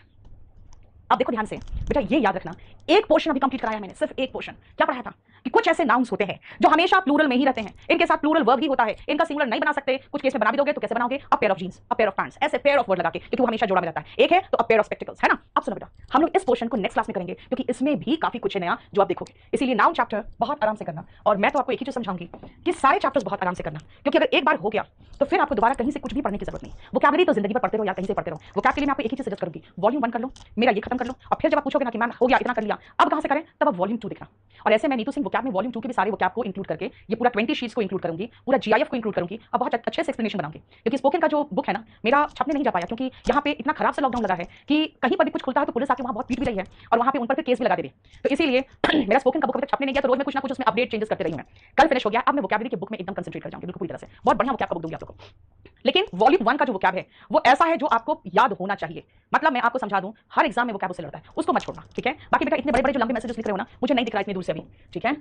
अब देखो ध्यान से बेटा, ये याद रखना एक पोर्शन अभी कंप्लीट कराया मैंने, सिर्फ एक पोर्शन। क्या पढ़ाया था कि कुछ ऐसे नाउन्स होते हैं जो हमेशा प्लूरल में ही रहते हैं, इनके साथ प्लूरल वर्ब ही होता है, इनका सिंगुलर नहीं बना सकते, कुछ केस में बना भी दोगे तो कैसे बनाओगे, a pair of jeans, a pair of pants, ऐसे पेयर ऑफ वर्ड लगा के, क्योंकि वो हमेशा जोड़ा में रहता है। एक है तो अ पेयर ऑफ स्पेक्टिकल्स, है ना। अब सुनो बेटा, हम लोग इस पोर्शन को नेक्स्ट क्लास में करेंगे क्योंकि इसमें भी काफी कुछ है नया जो आप देखोगे, इसीलिए नाउन चैप्टर बहुत आराम से करना। और मैं तो आपको एक ही चीज समझाऊंगी कि सारे चैप्टर्स बहुत आराम से करना, क्योंकि अगर एक बार हो गया तो फिर आपको दोबारा कहीं से कुछ भी पढ़ने की जरूरत नहीं। वोकैबुलरी तो जिंदगी भर पढ़ते रहो या कहीं से पढ़ते रहो, वोकैब के लिए मैं आपको एक ही चीज सजेस्ट करूंगी, वॉल्यूम 1 कर लो, मेरा ये खत्म कर लो, और फिर जब आप पूछोगे ना कि मैम हो गया इतना कर लिया अब कहां से करें, तब आप वॉल्यूम 2 देखना। और ऐसे मैं नीतू सिंह वोकैब में वॉल्यूम 2 के भी सारे वोकैब को इंक्लूड करके ये पूरा 20 शीट्स को इंक्लूड करूंगी, पूरा जीआईएफ को इंक्लूड करूंगी और बहुत अच्छे से एक्सप्लेनेशन बनाऊंगी। क्योंकि स्पोकन का जो बुक है ना मेरा छपने नहीं जा पाया, क्योंकि यहाँ पे इतना खराब से लॉकडाउन लगा है कि कहीं पर भी कुछ खुलता है तो पुलिस आके वहाँ बहुत पीट भी रही है और वहाँ पे उन पर फिर केस भी लगा दे रही है। तो इसीलिए मेरा स्पोकन का बुक अभी तक छपने नहीं गया, तो रोज में कुछ ना कुछ उसमें अपडेट चेंजेस करते रही हूं। कल फिनिश हो गया, अब मैं वोकैबुलरी के बुक में एकदम कंसंट्रेट कर जाऊंगी बिल्कुल पूरी तरह से, बहुत बढ़िया वोकैब का बुक दूंगी आप लोगों को। लेकिन वॉल्यूम 1 का जो वोकैब है वो ऐसा है जो आपको याद होना चाहिए, मतलब मैं आपको समझा दूं हर एग्जाम में वोकैब उससे लड़ता है, उसको मत छोड़ना, ठीक है। बाकी बेटा इतने बड़े बड़े जो लंबे मैसेजेस लिख रहे हो ना मुझे नहीं दिख रहा इतनी दूर से अभी, ठीक है।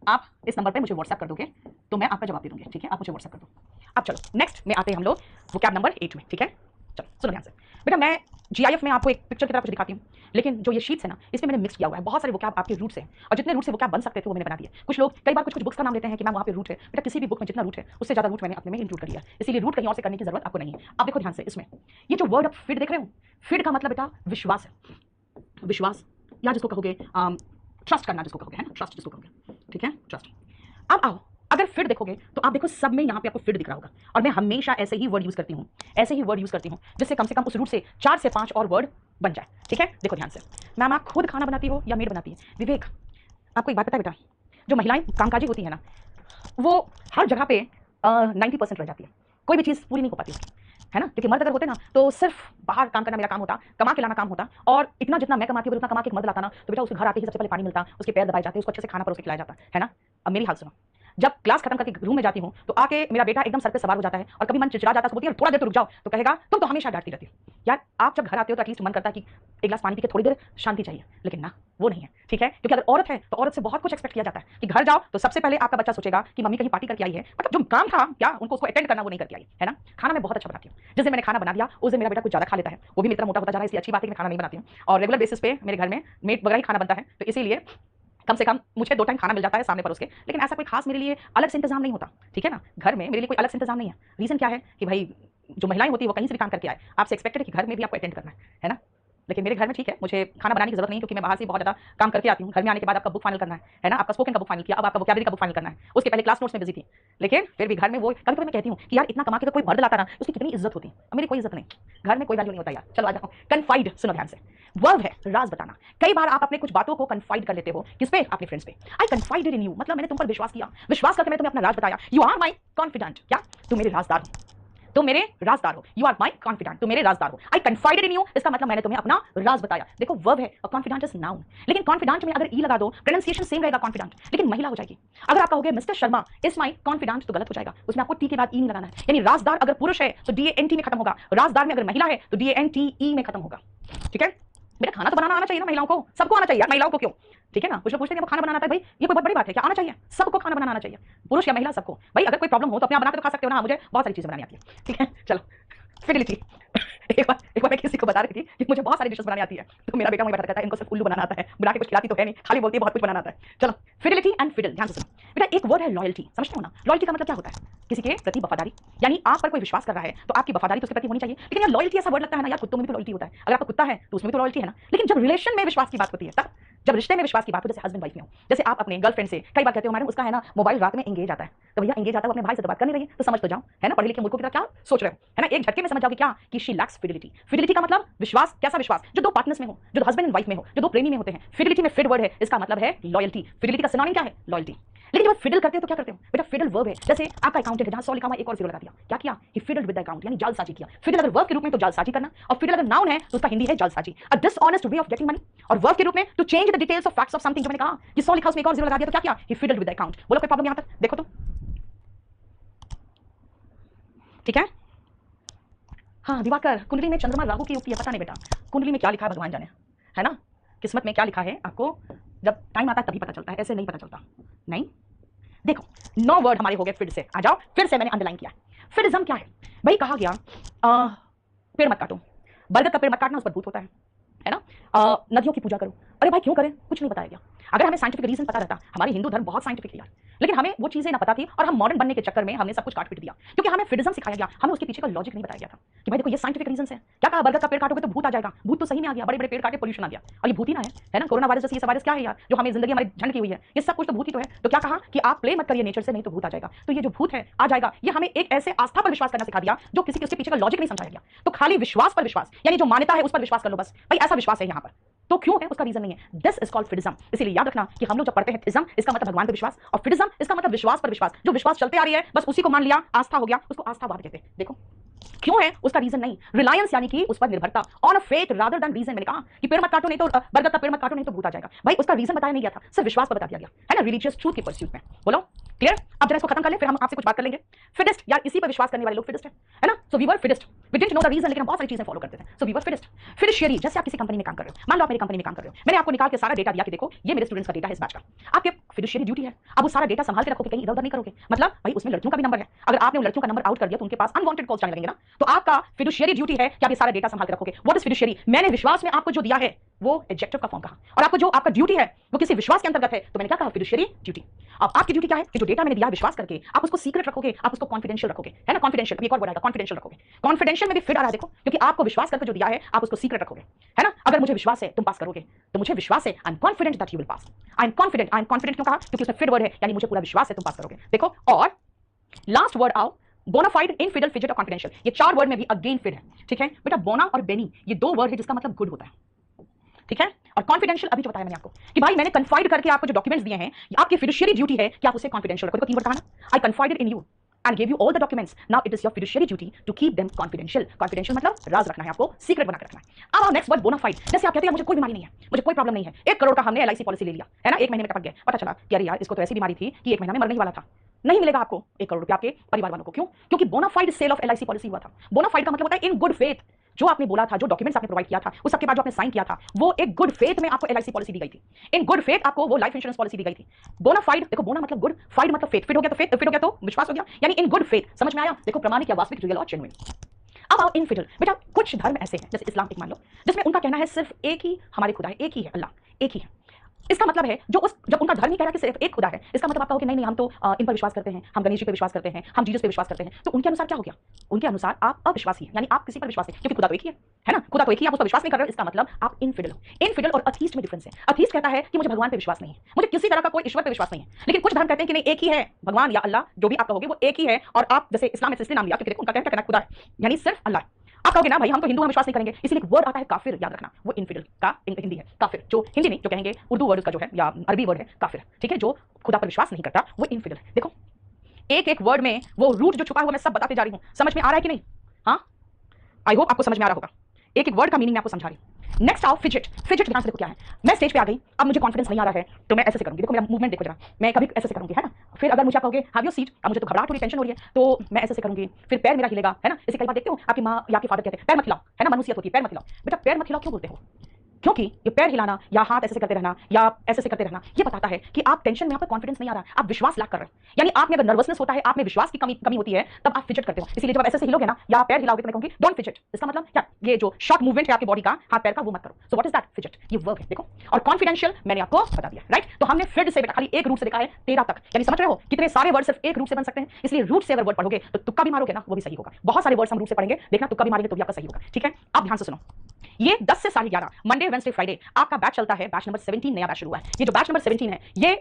आप इस नंबर पे मुझे व्हाट्सएप कर दोगे तो मैं आपका जवाब दे दूंगी, ठीक है। आप मुझे व्हाट्सएप कर दो। अब चलो नेक्स्ट में आते हैं हम लोग वोकैब नंबर 8 में, ठीक है। चलो सुनो ध्यान से बेटा, मैं जीआईएफ में आपको एक पिक्चर की तरह कुछ दिखाती हूँ, लेकिन जो ये शीट्स है ना इसमें मैंने मिक्स किया हुआ है बहुत सारे वोकैब आपके रूट से, और जितने रूट से वोकैब बन सकते थे वो मैंने बना दिए। कुछ लोग कई बार कुछ बुक्स का नाम लेते हैं कि मैम वहाँ पे रूट है, बेटा किसी भी बुक में जितना रूट है उससे ज्यादा रूट मैंने अपने में इंक्लूड कर लिया, इसीलिए रूट कहीं और से करने की जरूरत आपको नहीं है। अब देखो ध्यान से, इसमें ये जो वर्ड आप फिड देख रहे हो, फिड का मतलब बेटा विश्वास है, विश्वास या जिसको कहोगे ट्रस्ट करना, जिसको कहोगे है ना, ट्रस्ट जिसको कहोगे, ठीक है, ट्रस्ट। अब आओ अगर फिट देखोगे तो आप देखो सब में यहाँ पे आपको फिट दिख रहा होगा, और मैं हमेशा ऐसे ही वर्ड यूज करती हूँ, ऐसे ही वर्ड यूज करती हूँ जिससे कम से कम उस रूट से 4 से 5 और वर्ड बन जाए, ठीक है। देखो ध्यान से, मैम आप खुद खाना बनाती हो या मेड बनाती है? विवेक आपको एक बात पता है बेटा, जो महिलाएं कामकाजी होती है ना वो हर जगह पे 90% रह जाती है, कोई भी चीज़ पूरी नहीं हो पाती उसकी, है ना। क्योंकि मर्द अगर होते ना तो सिर्फ बाहर काम करना मेरा काम होता, कमा के लाना काम होता, और इतना जितना मैं कमाती हूँ उतना कमा के एक मर्द लाता ना, तो बेटा उसके घर आते ही सबसे पहले पानी मिलता, उसके पैर दबाए जाते, उसको अच्छे से खाना परोस के खिलाया जाता, है ना। अब मेरी हाल सुनो, जब क्लास खत्म करके रूम में जाती हूँ तो आके मेरा बेटा एकदम सर पे सवार हो जाता है और कभी मन चिड़चिड़ा जाता है, बोलती है थोड़ा देर तो रुक जाओ, तो कहेगा तुम तो हमेशा डांटती रहती हो। यार आप जब घर आते हो तो एटलीस्ट मन करता है कि एक गिलास पानी पी के थोड़ी देर शांति चाहिए, लेकिन ना वो नहीं है, ठीक है। क्योंकि अगर औरत है तो औरत से बहुत कुछ एक्सपेक्ट किया जाता है कि घर जाओ तो सबसे पहले आपका बच्चा सोचेगा कि मम्मी कहीं पार्टी करके आई है, मतलब जो काम था क्या उनको उसको अटेंड करना वो नहीं करके आई, है ना। खाना मैं बहुत अच्छा बनाती हूँ, जिस दिन मैंने खाना बना दिया उस दिन मेरा बेटा कुछ ज्यादा खा लेता है, वो भी मेरा मोटा होता जा रहा है, इसलिए अच्छी बात है कि मैं खाना नहीं बनाती हूँ, और रेगुलर बेसिस पे मेरे घर में मेड वगैरह ही खाना बनता है, तो इसीलिए कम से कम मुझे 2 टाइम खाना मिल जाता है सामने पर उसके, लेकिन ऐसा कोई खास मेरे लिए अलग से इंतजाम नहीं होता, ठीक है ना। घर में मेरे लिए कोई अलग से इंतजाम नहीं है। रीजन क्या है कि भाई जो महिलाएं होती है वो कहीं से भी काम करके आए, आपसे एक्सपेक्टेड है कि घर में भी आपको अटेंड करना है ना। लेकिन मेरे घर में ठीक है, मुझे खाना बनाने की जरूरत नहीं, क्योंकि मैं बाहर से बहुत ज़्यादा काम करके आती हूँ। घर में आने के बाद आपका बुक फाइनल करना है ना, आपका स्पोकन का बुक फाइनल किया, अब आपका वोकैबुलरी का बुक फाइनल करना है। उसके पहले क्लास नोट्स में बिजी थी, लेकिन फिर भी घर में वो कभी कभी मैं कहती हूँ कि यार इतना कमा के कोई मर्द लाता ना, उसकी कितनी इज्जत होती। अब मेरी कोई इज्जत नहीं, घर में कोई वैल्यू नहीं होता यार। चलो आ जाओ, कन्फाइड सुनो ध्यान से, वर्ब है राज बताना। कई बार आप अपने कुछ बातों को कन्फाइड कर लेते हो, किस पे? अपने फ्रेंड्स पे। आई कन्फाइडेड इन यू, मतलब मैंने तुम पर विश्वास किया, विश्वास करके मैंने तुम्हें अपना राज बताया। यू आर माई कॉन्फिडेंट, क्या तुम मेरे राजदार हो, तुम मेरे राजदार हो। यू आर माई कॉन्फिडेंट, तुम मेरे राजदार हो। आई कन्फाइडेड इन यू, इसका मतलब मैंने तुम्हें अपना राज बताया। देखो वर्ब है और कॉन्फिडेंट इज नाउन, लेकिन कॉन्फिडेंट में अगर ई लगा दो प्रोनाउंसिएशन सेम रहेगा कॉन्फिडेंट, लेकिन महिला हो जाएगी। अगर आप कहोगे mister Sharma is my confident तो गलत हो जाएगा, उसमें आपको टी के बाद ई नहीं लगाना है। यानी राजदार अगर पुरुष है तो DANT में खत्म होगा, राजदार में अगर महिला है तो DANTE में खत्म होगा। ठीक है, मेरा खाना तो बनाना आना चाहिए ना महिलाओं को, सबको आना चाहिए यार, महिलाओं को क्यों? ठीक है ना, कुछ लोग पूछते हैं वो खाना बनाना आता है, भाई ये कोई बहुत बड़ी बात है क्या? आना चाहिए, सबको खाना बनाना आना चाहिए, पुरुष या महिला सबको। भाई अगर कोई प्रॉब्लम हो तो अपने आप बना के तो खा सकते हो ना, मुझे बहुत सारी चीजें बनानी आती है। ठीक है, चलो फिडिलिटी। एक बार मैं किसी को बता रही थी कि मुझे बहुत सारी डिशेस बनानी आती है, तो मेरा बेटा मुझे बता कहता है इनको सिर्फ उल्लू बनाना आता है, बना के कुछ खिलाती तो है नहीं, खाली बोलती है बहुत कुछ बनाना आता है। चलो फिडिलिटी एंड फिडल, ध्यान से सुनो बेटा। एक वर्ड है लॉयल्टी, समझते हो ना? लॉयल्टी का मतलब क्या होता है? किसी के प्रति वफादारी, यानी आप पर कोई विश्वास कर रहा है तो आपकी वफादारी तो उसके प्रति होनी चाहिए। लेकिन यार लॉयल्टी ऐसा वर्ड लगता है ना यार, कुत्तों में भी तो लॉयल्टी होता है, अगर आपका कुत्ता है तो उसमें भी तो लॉयल्टी है ना। लेकिन जब रिलेशन में विश्वास की बात होती है, तब जब रिश्ते में विश्वास की बात हो, जैसे हस्बैंड वाइफ में हो, जैसे आप अपने गर्लफ्रेंड से कई बार कहते हो मैडम उसका है ना मोबाइल रात में एंगेज आता है, तो भैया एंगेज आता है, अपने भाई से तो बात करनी रही है, तो समझ तो जाओ है ना, पढ़े लिखे मुल्कों की तरह क्या सोच रहे हो, है ना? एक झटके में समझ जाओगे क्या कि शी लैक्स फिडिलिटी। फिडिलिटी का मतलब विश्वास, कैसा विश्वास? जो दो पार्टनर्स में हो, जो हस्बैंड एंड वाइफ में हो, जो दो प्रेमी में होते हैं। फिडिलिटी में फिड वर्ड है, इसका मतलब है लॉयल्टी। फिडिलिटी का सिनोनिम क्या है? लॉयल्टी। लेकिन जब फिडल करते हो तो क्या करते हो बेटा? फिडल वर्ब है, जैसे आपका अकाउंटेंट है जहां 100 लिखा हुआ एक और 0 लगा दिया, क्या किया? ही फिडल्ड विद द अकाउंट, यानी जालसाजी किया। फिडल अगर वर्ब के रूप में तो जालसाजी करना, और फिडल अगर नाउन है तो उसका हिंदी है जालसाजी, a dishonest way of getting money. और वर्ब के रूप में to change the details of facts of something, जो मैंने कहा कि 100 लिखा उसमें एक और 0 लगा दिया, तो क्या किया? ही फिडल्ड विद द अकाउंट। बोलो कोई प्रॉब्लम यहां तक? देखो तो ठीक है। हाँ दिवाकर, कुंडली में चंद्रमा राहु की युक्ति है, पता नहीं बेटा कुंडली में क्या लिखा है भगवान जाने, है ना? किस्मत में क्या लिखा है आपको जब टाइम आता है तभी पता चलता है, ऐसे नहीं पता चलता। नहीं देखो 9 वर्ड हमारे हो गए फिर से, आ जाओ फिर से, मैंने अंडरलाइन किया। फिडिज्म क्या है भाई? कहा गया पेड़ मत काटो, बरगद का पेड़ मत काटना, उस पर भूत होता है ना? नदियों की पूजा करो। अरे भाई क्यों करें? कुछ नहीं बताया गया। अगर हमें साइंटिफिक रीजन पता रहता, हमारी हिंदू धर्म बहुत साइंटिफिक है यार, लेकिन हमें वो चीजें ना पता थी और हम मॉडर्न बनने के चक्कर में हमने सब कुछ काट पीट दिया, क्योंकि हमें फिडिज्म सिखाया गया, हमें उसके पीछे का लॉजिक नहीं बताया गया था कि भाई देखो ये साइंटिफिक रीजन है। क्या कहा? बरगद का पेड़ काटोगे तो भूत आ जाएगा, भूत तो सही में आ गया, बड़े बड़े पेड़ काटे पोल्यूशन आ गया, और ये भूत ही ना है ना? कोरोना वायरस जैसी ये वायरस क्या है यार जो हमें जिंदगी हमारी झंड की हुई है, ये सब कुछ तो भूत ही तो है। तो क्या कहा कि आप प्ले मत करिए नेचर से, नहीं तो भूत आ जाएगा। तो ये जो भूत है आ जाएगा, ये हमें एक ऐसे आस्था पर विश्वास करना सिखा दिया जो किसी के उसके पीछे का लॉजिक नहीं समझाया गया। तो खाली विश्वास पर विश्वास, यानी जो मान्यता है उस पर विश्वास कर लो बस, भाई ऐसा विश्वास है यहाँ पर, तो क्यों है उसका रीजन नहीं है। This is called fideism. इसीलिए याद रखना कि हम लोग जब पढ़ते हैं थिज्म इसका मतलब भगवान पर विश्वास, और फिडिज्म इसका मतलब विश्वास पर विश्वास, जो विश्वास चलते आ रही है बस उसी को मान लिया, आस्था हो गया, उसको आस्थावाद कहते हैं। देखो क्यों है उसका रीजन नहीं, रिलायंस यानी कि उस पर निर्भरता, on a faith rather than reason. मैंने कहा कि पेड़ मत काटो नहीं तो बरगद का पेड़ मत काटो नहीं तो भूत आ जाएगा, भाई उसका रीजन बताया नहीं गया था, सिर्फ विश्वास पर बता दिया गया है ना, रिलीजियस ट्रूथ की परस्यूट में। बोलो क्लियर? अब जरा इसको खत्म कर ले, फिर हम आपसे कुछ बात कर लेंगे। फिडिस्ट यार, इसी पर विश्वास करने वाले लोग फिडिस्ट है ना? So we were fideist, we didn't know the reason, लेकिन हम बहुत सारी चीजें फॉलो करते थे, सो वी वर फिडिस्ट। फिडिशियरी, जैसे आप किसी कंपनी में काम कर रहे हो, मान लो आप मेरी कंपनी में काम कर रहे हो, मैंने आपको निकाल के सारा डेटा दिया कि देखो ये मेरे स्टूडेंट्स का डेटा है इस बैच का, आपके फिडिशियरी ड्यूटी है अब वो सारा डेटा संभाल के रखोगे, कहीं इधर उधर नहीं करोगे। मतलब भाई उसमें लड़कियों का भी नंबर है, अगर आपने लड़कियों का नंबर आउट कर दिया तो उनके पास अनवांटेड कॉल्स आने लगेंगे ना, तो आपका फिडुशियरी ड्यूटी है कि आप ये सारा डेटा संभाल के रखोगे। What is fiduciary? मैंने विश्वास में आपको जो दिया है वो एडजेक्टिव का फॉर्म कहा, और आपको जो आपका ड्यूटी है वो किसी विश्वास के अंतर्गत है, तो मैंने क्या कहा? फिडुशियरी ड्यूटी। अब आपकी ड्यूटी क्या है कि जो डेटा मैंने दिया विश्वास करके आप उसको सीक्रेट रखोगे, आप उसको कॉन्फिडेंशियल रखोगे, है ना? कॉन्फिडेंशियल, एक और वर्ड आएगा कॉन्फिडेंशियल रखोगे। कॉन्फिडेंशियल में भी फिट आ रहा है देखो, क्योंकि आपको विश्वास करके जो दिया है आप उसको सीक्रेट रखोगे, है ना? अगर मुझे विश्वास है तुम पास करोगे, तो मुझे विश्वास है, I am confident that you will pass. I am confident क्यों कहा? क्योंकि उसमें फिट वर्ड है, यानी मुझे पूरा विश्वास है तुम पास करोगे। देखो और लास्ट वर्ड आओ, बोनाफाइड, इनफिडल, फिजिट और कॉन्फिडेंशियल, ये 4 वर्ड में भी अगेन फिड है। ठीक है बेटा, बोना और बेनी ये 2 वर्ड है जिसका मतलब गुड होता है, ठीक है? और कॉन्फिडेंशियल अभी जो बताया मैंने आपको कि भाई मैंने कन्फाइड करके आपको जो डॉक्यूमेंट्स दिए हैं, आपकी फिडुशियरी ड्यूटी है कि आप उसे कॉन्फिडेंशियल रखो। 3 वर्ड कहा ना, I confided in you and gave you all the documents. Now it is your fiduciary duty to keep them confidential. Confidential मतलब राज रखना है, आपको सीक्रेट बना के रखना है। अब आओ नेक्स्ट वर्ड, बोनाफाइड। जैसे आप कहते हैं मुझे कोई बीमारी नहीं है, मुझे कोई प्रॉब्लम नहीं है, 1 करोड़ का हमने LIC पॉलिसी ले लिया, है ना? 1 महीने में टपक गया, पता चला कि अरे यार इसको तो ऐसी बीमारी थी कि 1 महीना में मरने ही वाला था, नहीं मिलेगा आपको 1 करोड़ रुपया आपके परिवार वालों को। क्यों? क्योंकि bona fide sale of LIC policy हुआ था। बोनाफाइड का मतलब होता है इन गुड फेथ, जो आपने बोला था, जो डॉक्यूमेंट्स आपने प्रोवाइड किया था, उस सबके बाद जो आपने साइन किया था, वो एक गुड फेथ में आपको LIC पॉलिसी दी गई थी, इन गुड फेथ आपको वो लाइफ इंश्योरेंस पॉलिसी दी गई थी। बोनाफाइड, देखो बोना मतलब गुड, फाइड मतलब फेथ, फिट हो गया तो फेथ, फिट हो गया तो विश्वास हो गया, यानी इन गुड फेथ। समझ में आया? देखो प्रमाणिक या वास्तविक, रियल और जेन्युइन। अब आओ इनफिडल। बेटा कुछ धर्म ऐसे हैं, जैसे इस्लाम एक मान लो, जिसमें उनका कहना है सिर्फ एक ही हमारे खुदा है, एक ही है अल्लाह, एक ही है। इसका मतलब है जो उस जब उनका धर्म ही कह रहा है कि सिर्फ एक खुदा है, इसका मतलब आप कहोगे नहीं नहीं हम तो इन पर विश्वास करते हैं, हम गणेश जी पे विश्वास करते हैं, हम जीसस पे विश्वास करते हैं, तो उनके अनुसार क्या हो गया? उनके अनुसार आप अविश्वासी हैं, यानी आप किसी पर विश्वास नहीं, क्योंकि खुदा तो एक ही है ना? खुदा तो एक ही, आप उस पर विश्वास नहीं कर रहे हो, इसका मतलब आप इनफिडल हो। इनफिडल और अथीस्ट में डिफरेंस है। अथीस्ट कहता है कि मुझे भगवान पे विश्वास नहीं है, मुझे किसी तरह का कोई ईश्वर पे विश्वास नहीं है, लेकिन कुछ धर्म कहते हैं कि नहीं एक ही है भगवान या अल्लाह, जो भी आप कहोगे वो एक ही है, और आप जैसे इस्लाम में इसलिए नाम लिया क्योंकि देखो उनका कहना खुदा है, यानी सिर्फ अल्लाह है। आप कहोगे ना भाई हम तो हिंदू हैं विश्वास नहीं करेंगे, इसीलिए एक वर्ड आता है काफिर, याद रखना, वो इनफिडल का हिंदी है काफिर, जो हिंदी नहीं जो कहेंगे उर्दू वर्ड उसका जो है या अरबी वर्ड है काफिर, ठीक है, जो खुदा पर विश्वास नहीं करता वो इनफिडल है। देखो एक एक वर्ड में वो रूट जो छुपा हुआ मैं सब बताते जा रही हूं, समझ में आ रहा है कि नहीं? हाँ, आई होप आपको समझ में आ रहा होगा, एक एक वर्ड का मीनिंग मैं आपको समझा रही हूं। नेक्स्ट आओ फिजिट। फिजिट ध्यान से देखो क्या है, मैं स्टेज पे आ गई, अब मुझे कॉन्फिडेंस नहीं आ रहा है तो मैं ऐसे करूंगी, देखो मेरा मूवमेंट देखो जरा, मैं कभी ऐसे करूंगी है ना, फिर अगर मुझे आप कहोगे हैव योर सीट, अब मुझे तो घबराहट हो रही, टेंशन हो रही है, तो मैं ऐसे करूंगी, फिर पैर मेरा हिलेगा है ना, इसे कई बार देखते हो आपकी माँ या आपके फादर कहते हैं पैर मत हिलाओ है ना, मनुष्यत होती है पैर मत हिलाओ, बेटा पैर मत हिलाओ क्यों बोलते हो? क्योंकि ये पैर हिलाना या हाथ ऐसे करते रहना या ऐसे करते रहना ये बताता है कि आप टेंशन में, आप कॉन्फिडेंस नहीं आ रहा, आप विश्वास लैक कर रहे हैं, यानी आप में अगर नर्वसनेस होता है, आप में विश्वास की कमी होती है, तब आप फिजिट करते हो। इसीलिए जब आप ऐसे हिलोगे ना या पैर हिलाओगे तो मैं कहूंगी डोंट फिजिट, इसका मतलब क्या, ये जो शॉर्ट मूवमेंट है आपकी बॉडी का हाथ पैर का वो मत करो। So what is that? Fidget, ये वर्ब है देखो, और कॉन्फिडेंशियल मैंने आपको बता दिया, राइट? तो हमने फिर से बेटा खाली एक रूट से देखा है 13 तक, यानी समझ रहे हो कितने सारे वर्ड सिर्फ एक रूट से बन सकते हैं, इसलिए रूट से अगर वर्ड पढ़ोगे तो तुक्का भी मारोगे ना वो भी सही होगा। बहुत सारे वर्ड्स हम रूट से पढ़ेंगे, देखना तुक्का भी मारेंगे तो भी आपका सही होगा, ठीक है? अब ध्यान से सुनो, ये 10 से 11:30 मंडे वेडनेसडे फ्राइडे आपका बैच चलता है, बैच नंबर 17 नया बैच शुरू हुआ है। ये जो बैच नंबर 17 है ये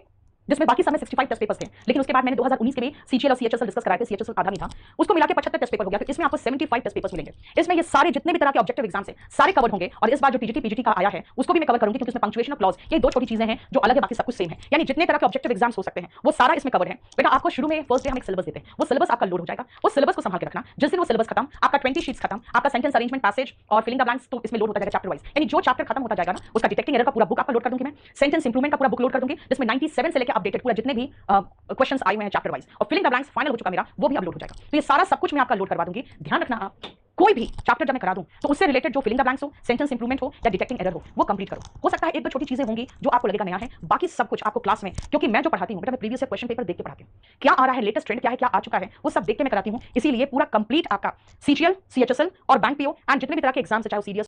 जिसमें बाकी समय 65 टेस्ट पेपर्स थे, लेकिन उसके बाद मैंने 2019 के भी सीजीएल और सीएचएसएल डिस्कस कराए थे, सीएचएसएल आधा नहीं था, उसको मिला के 75 टेस्ट पेपर हो गया, तो इसमें आपको 75 टेस्ट पेपर्स मिलेंगे। इसमें ये सारे जितने भी तरह के ऑब्जेक्टिव एग्जाम्स हैं सारे कवर होंगे, और इस बार जो टीजीटी पीजीटी का आया है उसको भी मैं कवर करूंगी, क्योंकि इसमें पंक्चुएशन और क्लॉज ये दो छोटी चीजें हैं जो अलग है, बाकी सब कुछ सेम है, यानी जितने तरह के ऑब्जेक्टिव एग्जाम्स हो सकते हैं वो सारा इसमें कवर है। बेटा आपको शुरू में फर्स्ट डे हम एक सिलेबस देते हैं, वो सिलेबस आपका लोड हो जाएगा, उस सिलेबस को संभाल के रखना, जिस दिन वो सिलेबस खत्म आपका 20 शीट्स खत्म, आपका सेंटेंस अरेंजमेंट पैसेज और फिलिंग द ब्लैंक्स तो इसमें लोड होता जाएगा चैप्टर वाइज, यानी जो चैप्टर खत्म होता जाएगा ना उसका डिटेक्टिंग एरर का पूरा बुक आपका लोड कर दूंगी मैं, सेंटेंस इंप्रूवमेंट का पूरा बुक लोड कर दूंगी, जिसमें 97 से लेकर अपडेटेड पूरा जितने भी क्वेश्चंस आए हुए हैं चैप्टर वाइज, और फिलिंग द ब्लैंक्स फाइनल हो चुका मेरा वो भी अपलोड हो जाएगा। तो ये सारा सब कुछ मैं आपका लोड करवा दूंगी। ध्यान रखना आप कोई भी चैप्टर जब मैं करा दूं तो उससे रिलेटेड जो फिलिंग द ब्लैंक्स हो, सेंटेंस इंप्रूवमेंट हो या डिटेक्टिंग एरर हो वो कंप्लीट करो। हो सकता है एक दो छोटी चीजें होंगी जो आपको लगेगा नया है, बाकी सब कुछ आपको क्लास में, क्योंकि मैं जो पढ़ाती हूं बेटा मैं प्रीवियस क्वेश्चन पेपर देख के पढ़ाती हूं, क्या आ रहा है लेटेस्ट ट्रेंड क्या है क्या आ चुका है वो सब देख के मैं कराती हूं, इसीलिए पूरा कंप्लीट आपका सीजीएल सीएचएसएल और बैंक पीओ एंड जितने भी तरह के एग्जाम्स चाहे सीरियस